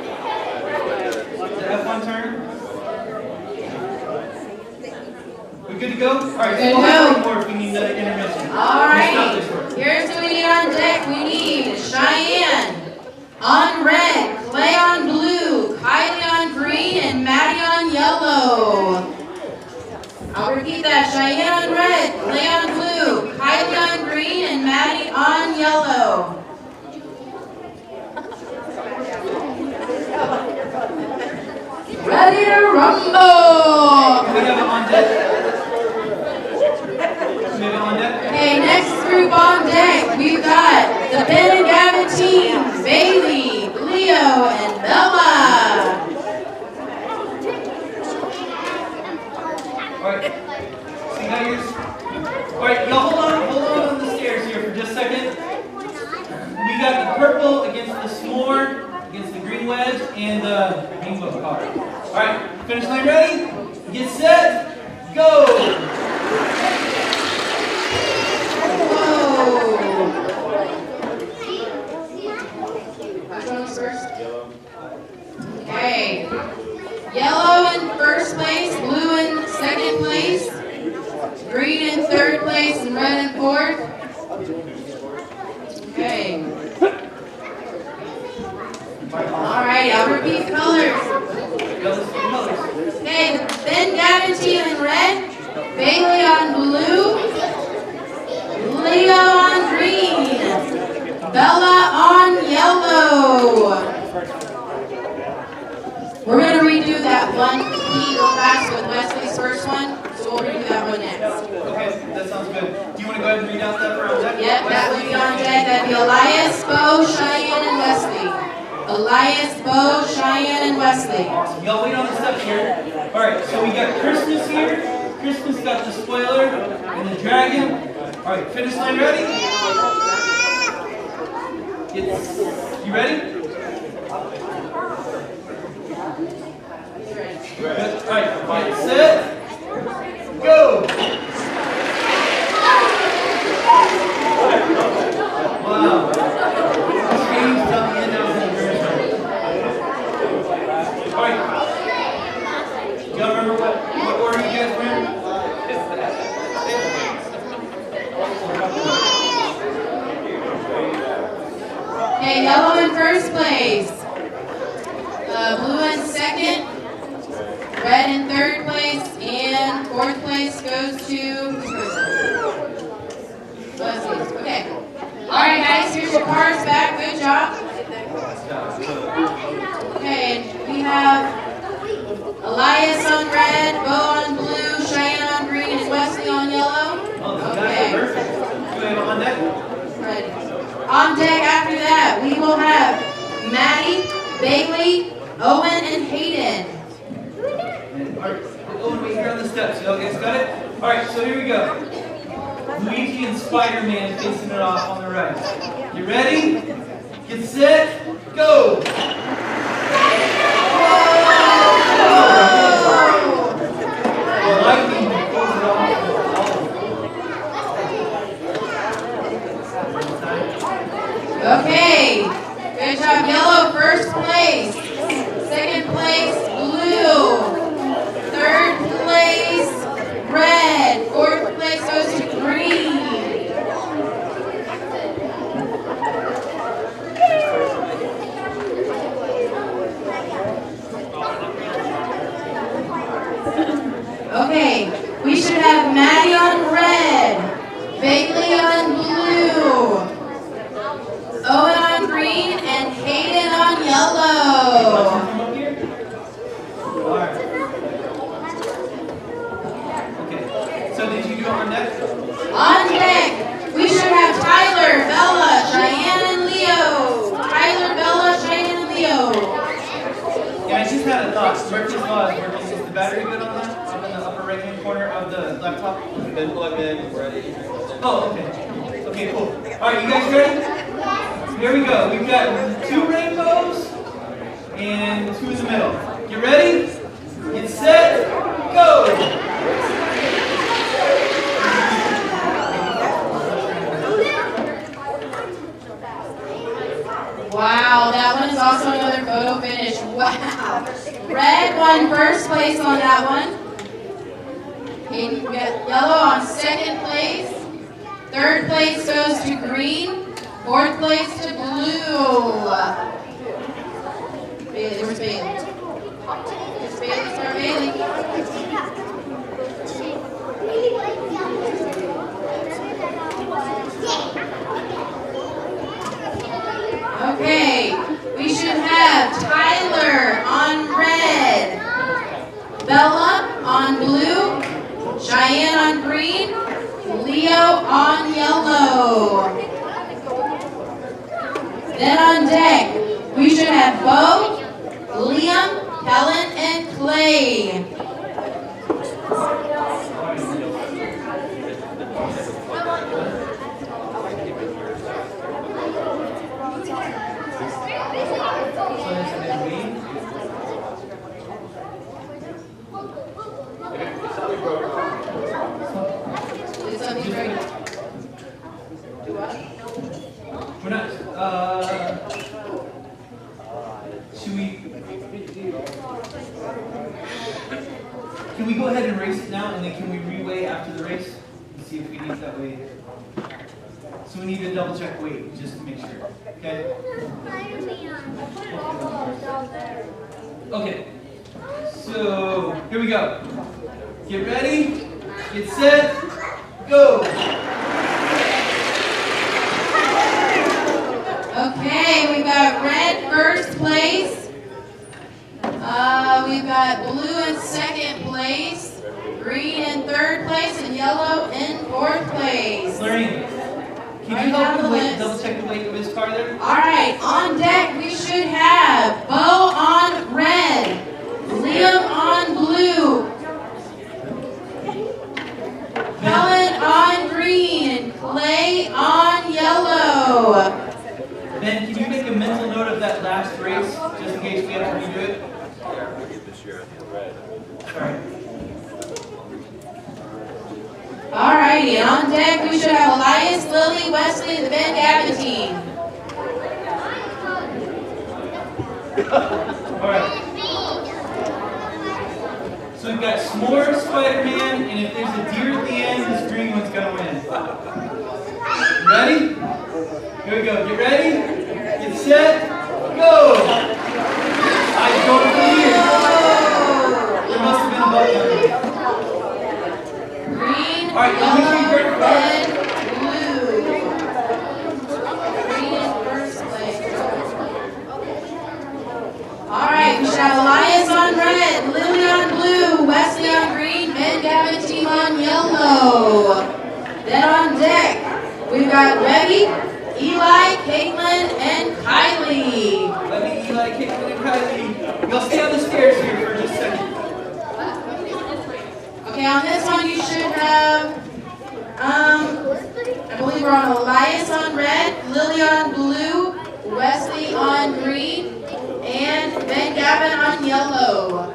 The F1 turn. We good to go? All right, Good we'll to have go. one more if we need another intermission. All right. Here's who we need on deck. We need Cheyenne on red, Clay on blue, Kylie on green, and Maddie on yellow. I'll repeat that. Cheyenne on red, Clay on blue, Kylie on green, and Maddie on yellow. Ready to rumble! Can we have it on deck? Okay, next group on deck, we've got the Ben and Gavin team, Bailey, Leo, and Bella. Alright, so you got yours? Alright, y'all hold on the stairs here for just a second. We got the purple against the s'more, against the green wedge, and the rainbow car. Alright, finish line ready? Get set, go! Okay. Yellow in first place, blue in second place, green in third place, and red in fourth. Okay. Alright, I'll repeat the colors. Okay, Ben Gavin team in red, Bailey on blue, Leo on green, Bella on yellow. We're going to redo that one key real fast with Wesley's first one, so we'll redo that one next. Okay, that sounds good. Do you want to go ahead and read out that for on deck? Yep, that would be on deck. That'd be Elias, Bo, Cheyenne, and Wesley. Elias, Bo, Cheyenne, and Wesley. Awesome. Y'all wait on the steps here. Alright, so we got Christmas here. Christmas got the spoiler and the dragon. Alright, finish line ready? You ready? All right, get set, go! Wow. Changed up the end of the version. All right. Do y'all remember what order you guys were in? Okay, yellow in first place. Blue in second. Red in third place. And fourth place goes to Leslie's. Okay. All right, guys, here's your cards back. Good job. Okay, and we have Elias on red, Bo on blue, Cheyenne on green, and Wesley on yellow. Okay. On deck? Ready. On deck after that, we will have Maddie, Bailey, Owen, and Hayden. All right, Owen, wait here on the steps. Y'all guys got it? All right, so here we go. Luigi and Spider-Man facing it off on the right. You ready? Get set, go! Lightning goes it off. Okay, good job. Yellow, first place. Second place, blue. Third place, red. Fourth place goes to green. Okay, we should have Maddie on red, Bailey on blue, Owen on green, and Hayden on yellow. Alright. Okay. So did you do it on deck? On deck, we should have Tyler, Bella, Cheyenne, and Leo. Tyler, Bella, Cheyenne, and Leo. Yeah, I just had a thought. Murphy's Law is working. Is the battery good on that? Up in the upper right-hand corner of the laptop? Been plugged in, ready. Oh, okay. Okay, cool. Alright, you guys ready? Here we go. We've got 2 rainbows and 2 in the middle. You ready? Get set, go! Wow, that one is also another photo finish. Wow. Red won first place on that one. Hayden got yellow on second place. Third place goes to green. Fourth place to blue. Bailey, where's Bailey? Where's Bailey? Start Bailey. Okay, we should have Tyler on red, Bella on blue, Cheyenne on green, Leo on yellow. Then on deck, we should have Bo, Liam, Helen, and Clay. We're not, should we, can we go ahead and race it now, and then can we reweigh after the race and see if we need that weight? So we need to double check weight, just to make sure, okay? Okay, so here we go. Get ready, get set, go! Okay, we've got red first place. We've got blue in second place, green in third place, and yellow in fourth place. Lorraine, can you help me double check the weight of his car there? All right, on deck we should have Bo on red, Liam on blue, Helen on green, and Clay on yellow. Ben, can again? Can you do it? Sorry. Alrighty, and on deck we should have Elias, Lily, Wesley, and the Ben Gavin team. Alright. So we've got S'more, Spider-Man, and if there's a deer at the end, this green one's gonna win. Ready? Here we go. Get ready? Get set? Go! I don't believe. There must have been a bug on it. Green, Alright, let me see your red, blue. Green in first place. Alright, we should have Elias on red, Lily on blue, Wesley on green, Ben Gavin team on yellow. Then on deck, we've got Webby, Eli, Caitlin, and Kylie. Webby, Eli, Caitlin, and Kylie. Y'all stay on the stairs here for just a second. Okay, on this one you should have, I believe we're on Elias on red, Lily on blue, Wesley on green, and Ben Gavin on yellow.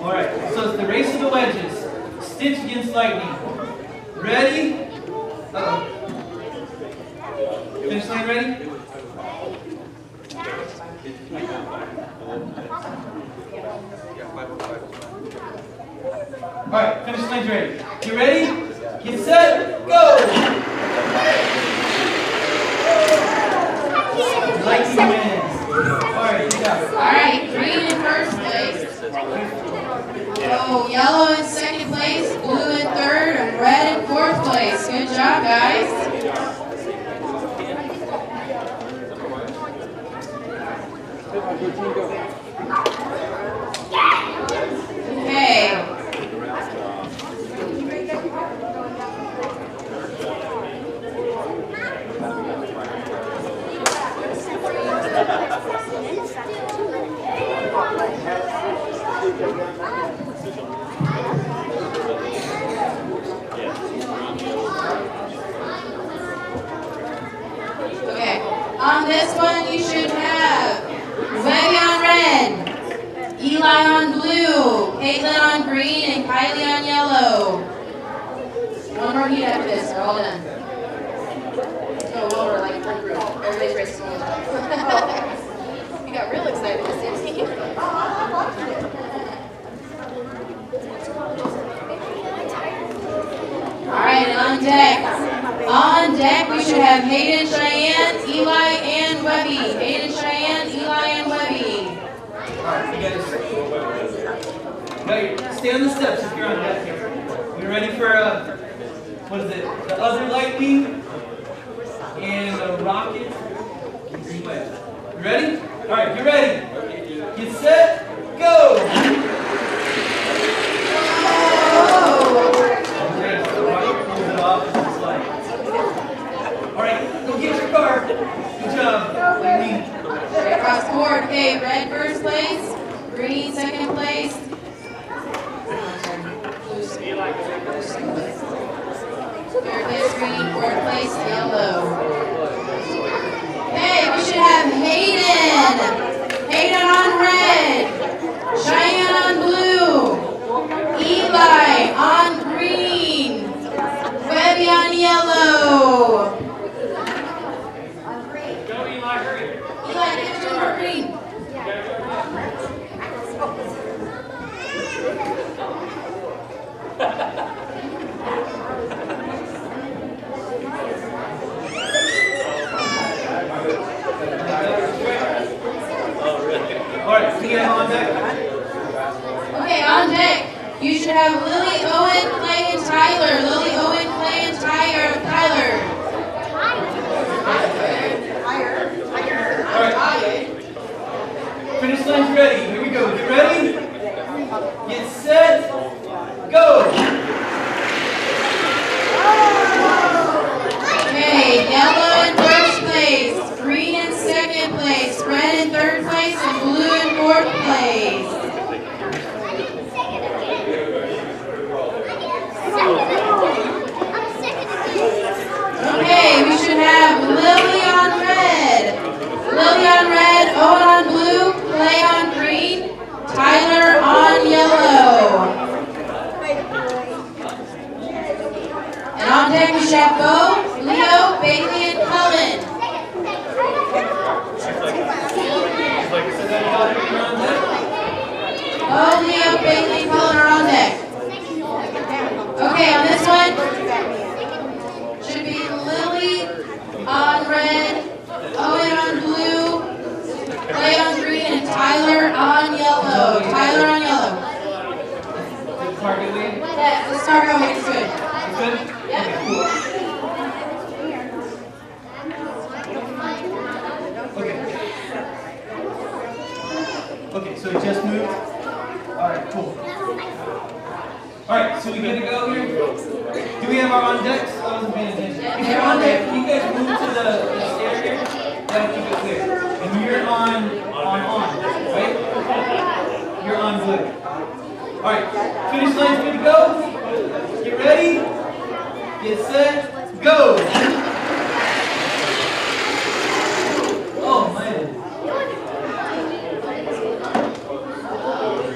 Alright, so it's the race of the wedges. Stitch against lightning. Ready? Uh-oh. Finish line ready? Alright, finish line's ready. You ready? Get set, go! Lightning wins. Alright, good job. Alright, green in first place. Oh, yellow in second place, blue in third, and red in fourth place. Good job, guys. Okay. Okay, on this one you should have Webby on red, Eli on blue, Caitlin on green, and Kylie on yellow. One more heat after this, we're all done. Go over like one group. Everybody's racing one time. You got real excited this evening. Alright, and on deck. On deck, we should have Hayden, Cheyenne, Eli, and Webby. Hayden, Cheyenne, Eli, and Webby. Alright, you guys. Stay on the steps if you're on deck here. We ready for, what is it? The other lightning and the rocket and green wedge. You ready? Alright, get ready. Get set, go! Alright, go get your car. Good job. Straight across the board. Okay, red first place, green second place. Third place, green, fourth place, yellow. Okay, we should have Hayden. Hayden on red, Cheyenne on blue, Eli on green, Webby on yellow. Go, Eli, hurry. Eli, get to our green. Alright, see you on deck. Okay, on deck, you should have Lily, Owen, Clay, and Tyler. Lily, Owen, Clay, and Tyler. Alright. Finish line's ready. Here we go. Get ready? Get set, go! Okay, yellow in first place, green in second place, red in third place, and blue in fourth place. Okay, we should have Lily on red, Owen on blue, Clay on deck, we should have Bo, Leo, Bailey, and Cullen. Bo, Leo, Bailey, and Cullen are on deck. Okay, on this one, should be Lily on red, Owen on blue, Clay on green, and Tyler on yellow. Tyler on yellow. Yeah, let's start going. It's good. Good? Yep. Okay, so it just moved? Alright, cool. Alright, so we good to go here? Do we have our on decks? I wasn't paying attention. If you're on deck, can you guys move to the stair here? That'll keep it clear. And you're on, right? You're on blue. Alright, finish line's good to go? Get ready? Get set, go! Oh man.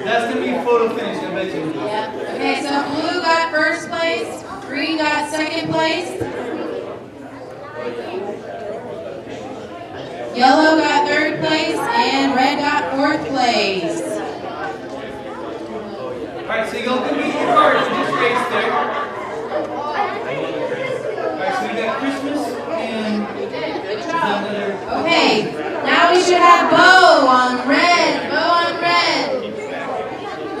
That's gonna be a photo finish, I bet you. Yeah. Okay, so blue got first place, green got second place, yellow got third place, and red got fourth place. Alright, so you'll compete your cards in this race there. Alright, so we got Christmas and another. Okay, now we should have Bo on red,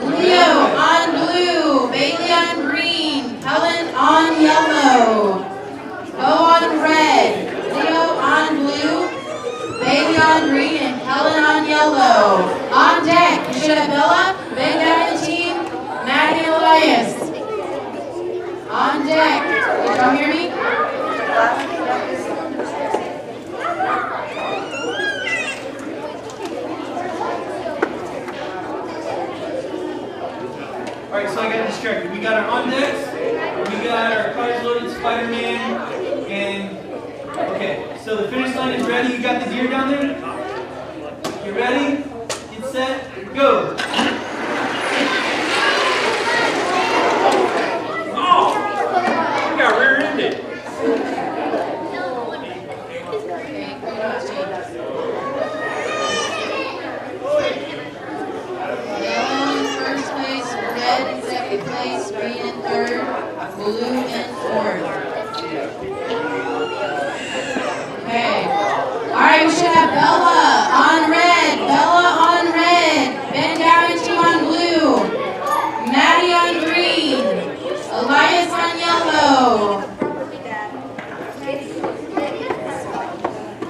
Leo on blue, Bailey on green, Helen on yellow, Bo on red, Leo on blue, Bailey on green, and Helen on yellow. On deck, we should have Bella, Ben down the team, Maddie and Elias. On deck. Did y'all hear me? Alright, so I got distracted. We got our on decks, we got our cards loaded, Spider-Man, and okay, so the finish line is ready. You got the deer down there? You ready? Get set, go! Oh! We got rear-ended. Place, green in third, blue in fourth. Okay. Alright, we should have Bella on red, Ben Guarantee on blue, Maddie on green, Elias on yellow.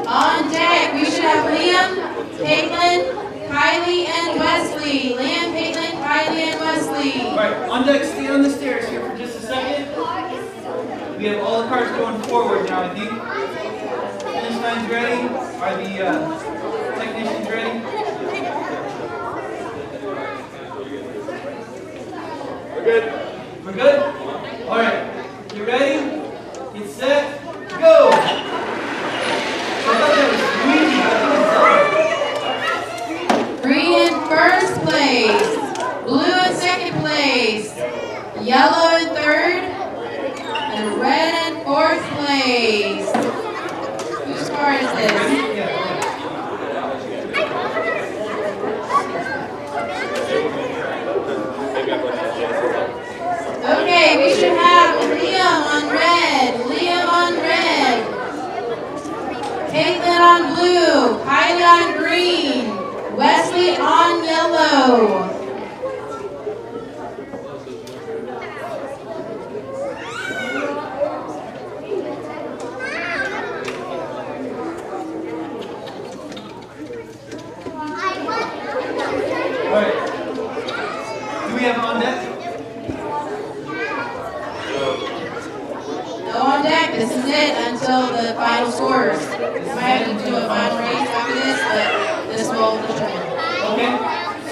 On deck, we should have Liam, Caitlin, Kylie, and Wesley. Liam, Caitlin, Kylie, and Wesley. Alright, on deck, stay on the stairs here for just a second. We have all the cards going forward now, I think. Finish line's ready. Are the technicians ready? We're good. We're good? Alright, you ready? Get set, go! I thought that was squeezy, Green in first place, blue in second place, yellow in third, and red in fourth place. Whose card is this? Okay, we should have Liam on red, Caitlin on blue, Kylie on green, Wesley on yellow. Alright. Do we have on deck? No on deck. This is it until the final scores. We might have to do a final race after this, but this will determine. Okay,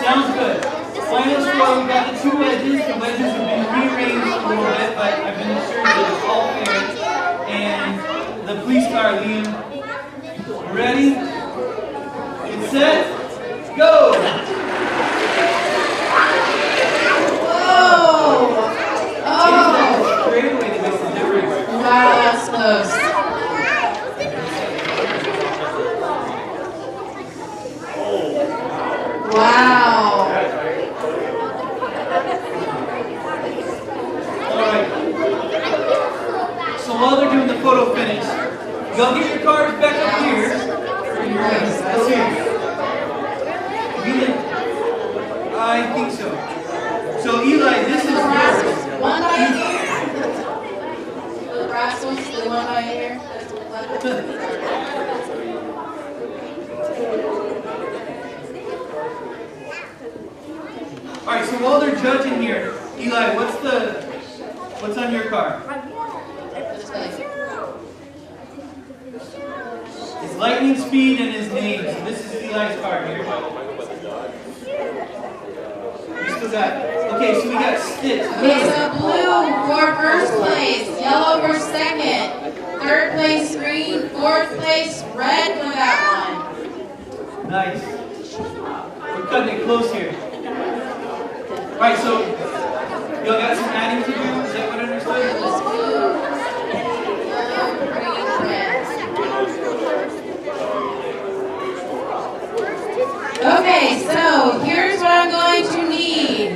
sounds good. Final score, we got the two wedges. The wedges have been rearranged a little bit, but I've been assured that it's all fair. And the police car, Liam. You ready? Get set, go! Whoa! Oh! Straight away, that makes a difference. Wow. close. Wow. All right. So while they're doing the photo finish, y'all get your cars back up here. That's here. I think so. So Eli, this is yours. One by here. The brass ones, the one by here. All right, so while they're judging here, Eli, what's on your car? His lightning speed and his name. So this is Eli's car here. We still got. Okay, so we got Stitch. Okay, so blue for first place, yellow for second, third place green, fourth place red for that one. Nice. We're cutting it close here. All right, so y'all got some adding to do. Is that what I understood? It was blue, yellow, green, red. Okay, so here's what I'm going to need.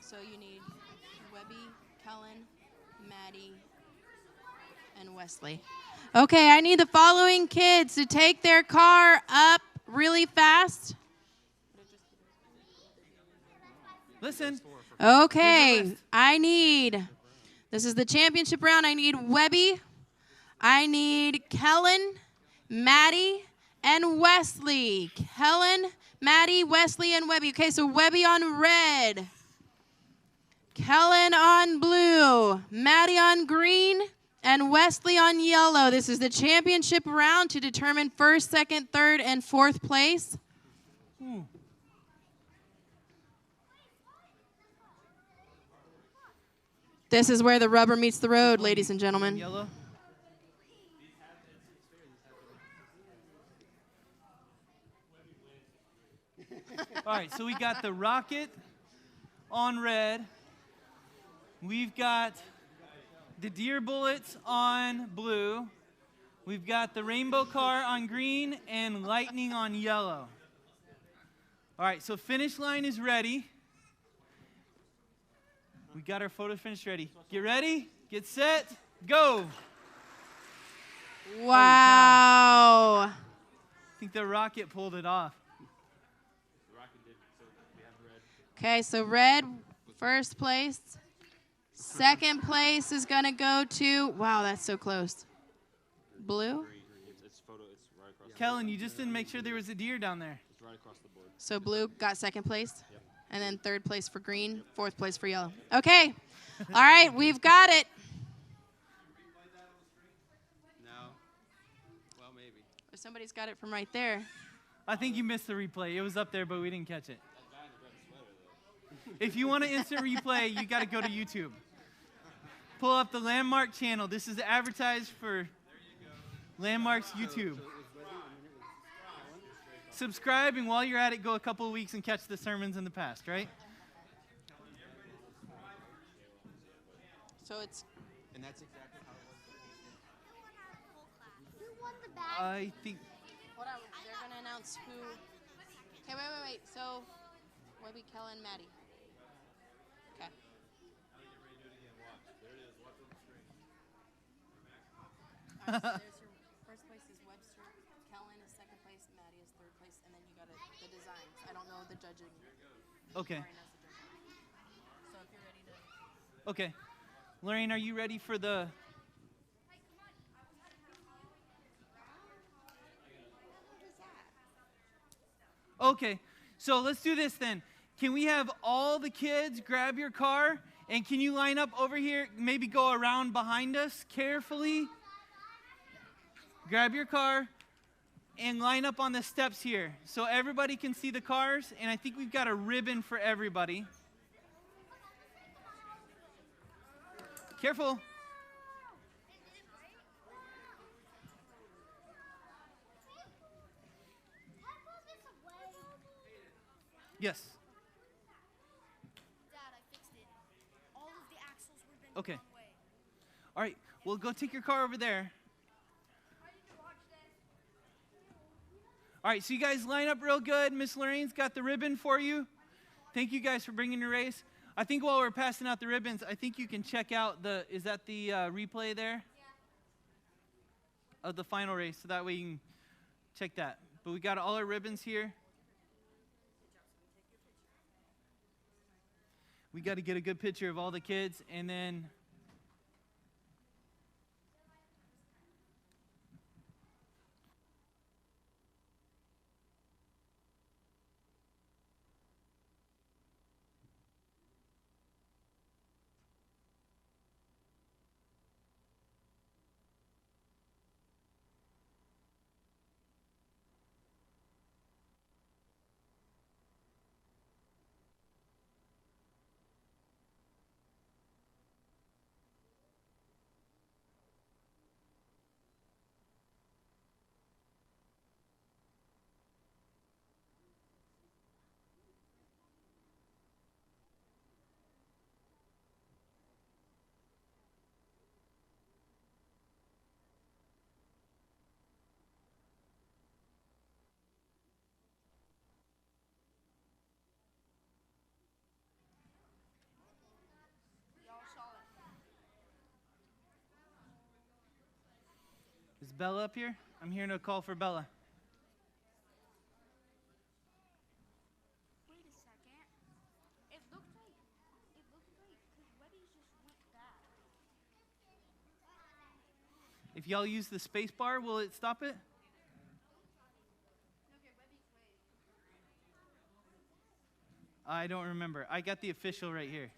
So you need Webby, Kellen, Maddie, and Wesley. Okay, I need the following kids to take their car up really fast. Listen. Okay, this is the championship round. I need Webby, I need Kellen, Maddie, and Wesley. Kellen, Maddie, Wesley, and Webby. Okay, so Webby on red, Kellen on blue, Maddie on green, and Wesley on yellow. This is the championship round to determine first, second, third, and fourth place. This is where the rubber meets the road, ladies and gentlemen. Yellow. All right, so we got the rocket on red. We've got the deer bullets on blue. We've got the rainbow car on green and lightning on yellow. All right, so finish line is ready. We got our photo finish ready. Get ready, get set, go. Wow. I think the rocket pulled it off. Okay, so red, first place. Second place is going to go to, wow, that's so close. Blue? Kellen, you just didn't make sure there was a deer down there. It's right across the board. So blue got second place? Yep. And then third place for green, fourth place for yellow. Okay. All right, we've got it. No. Well, maybe. Or somebody's got it from right there. I think you missed the replay. It was up there, but we didn't catch it. If you want an instant replay, you got to go to YouTube. Pull up the Landmark channel. This is advertised for Landmark's YouTube. Subscribe, and while you're at it, go a couple of weeks and catch the sermons in the past, right? So it's... And that's exactly how it was. Who won the bag? I think... Hold on, they're going to announce who... Okay, wait. So, Webby, Kellen, Maddie. Okay. All right, so there's your first place is Webster, Kellen is second place, Maddie is third place, and then you got the designs. I don't know the judging. Okay. So if you're ready to... Okay. Lorraine, are you ready for the... Okay, so let's do this then. Can we have all the kids grab your car, and can you line up over here, maybe go around behind us carefully? Grab your car and line up on the steps here so everybody can see the cars, and I think we've got a ribbon for everybody. Careful. Yes. Dad, I fixed it. All of the axles were bent Okay. the wrong way. All right. Well, go take your car over there. All right, so you guys line up real good. Miss Lorraine's got the ribbon for you. Thank you guys for bringing your race. I think while we're passing out the ribbons, I think you can check out is that the replay there? Of the final race, so that way you can check that. But we got all our ribbons here. We got to get a good picture of all the kids, and then is Bella up here? I'm hearing a call for Bella. Wait a second. It looked like, because Webby just went back. If y'all use the space bar, will it stop it? I don't remember. I got the official right here.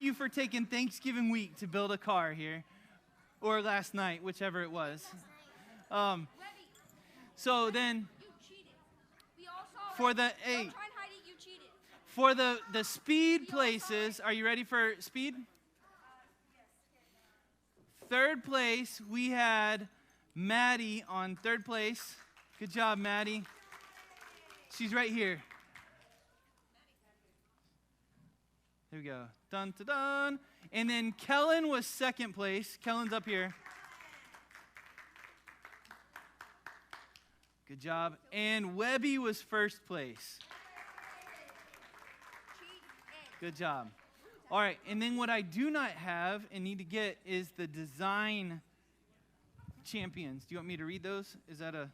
Thank you for taking Thanksgiving week to build a car here, or last night, whichever it was. So then, for the for the speed places, are you ready for speed? Third place, we had Maddie on third place. Good job, Maddie. She's right here. There we go. Dun, dun, dun. And then Kellen was second place. Kellen's up here. Good job. And Webby was first place. Good job. All right, and then what I do not have and need to get is the design champions. Do you want me to read those? Is that a...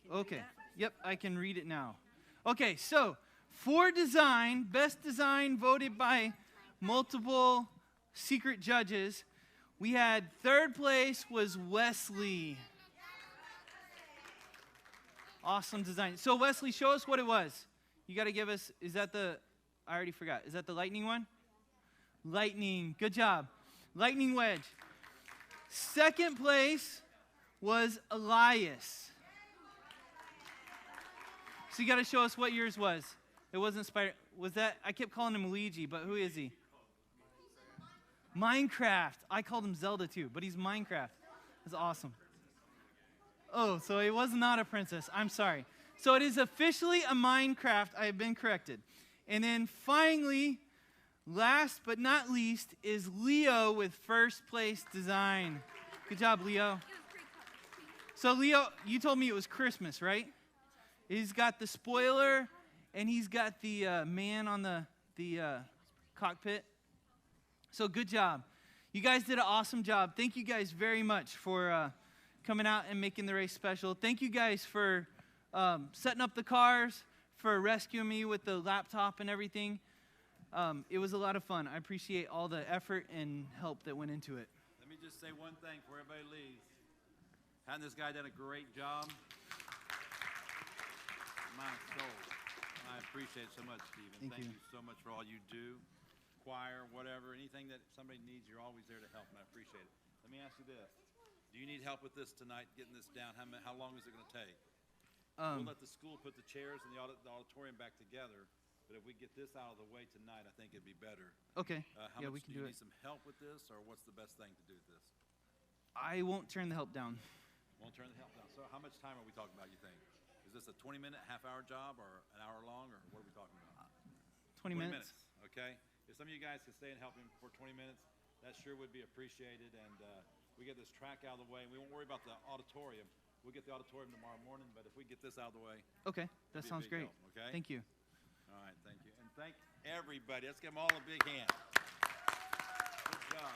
Okay. Yep, I can read it now. Okay, so for design, best design voted by multiple secret judges, we had third place was Wesley. Awesome design. So Wesley, show us what it was. You got to give us, is that the, I already forgot. Is that the lightning one? Lightning. Good job. Lightning wedge. Second place was Elias. So you got to show us what yours was. It wasn't Spider. Was that? I kept calling him Luigi, but who is he? Minecraft. I called him Zelda too, but he's Minecraft. That's awesome. Oh, so it was not a princess. I'm sorry. So it is officially a Minecraft. I have been corrected. And then finally, last but not least, is Leo with first place design. Good job, Leo. So Leo, you told me it was Christmas, right? He's got the spoiler, and he's got the man on the cockpit. So good job. You guys did an awesome job. Thank you guys very much for coming out and making the race special. Thank you guys for setting up the cars, for rescuing me with the laptop and everything. It was a lot of fun. I appreciate all the effort and help that went into it. Let me just say one thing before everybody leaves. Hasn't this guy done a great job? My soul. I appreciate it so much, Stephen. Thank you so much for all you do. Choir, whatever, anything that somebody needs, you're always there to help, and I appreciate it. Let me ask you this. Do you need help with this tonight, getting this down? How long is it going to take? We'll let the school put the chairs and the auditorium back together, but if we get this out of the way tonight, I think it'd be better. Okay. Yeah, we can do do you it. need some help with this, or what's the best thing to do with this? I won't turn the help down. Won't turn the help down. So how much time are we talking about, you think? Is this a 20-minute, half-hour job, or an hour long, or what are we talking about? 20 minutes. Okay. If some of you guys can stay and help him for 20 minutes, that sure would be appreciated. And we get this track out of the way, and we won't worry about the auditorium. We'll get the auditorium tomorrow morning, but if we get this out of the way. Okay, that sounds great. Help, okay? Thank you. All right, thank you. And thank everybody. Let's give them all a big hand. Good job.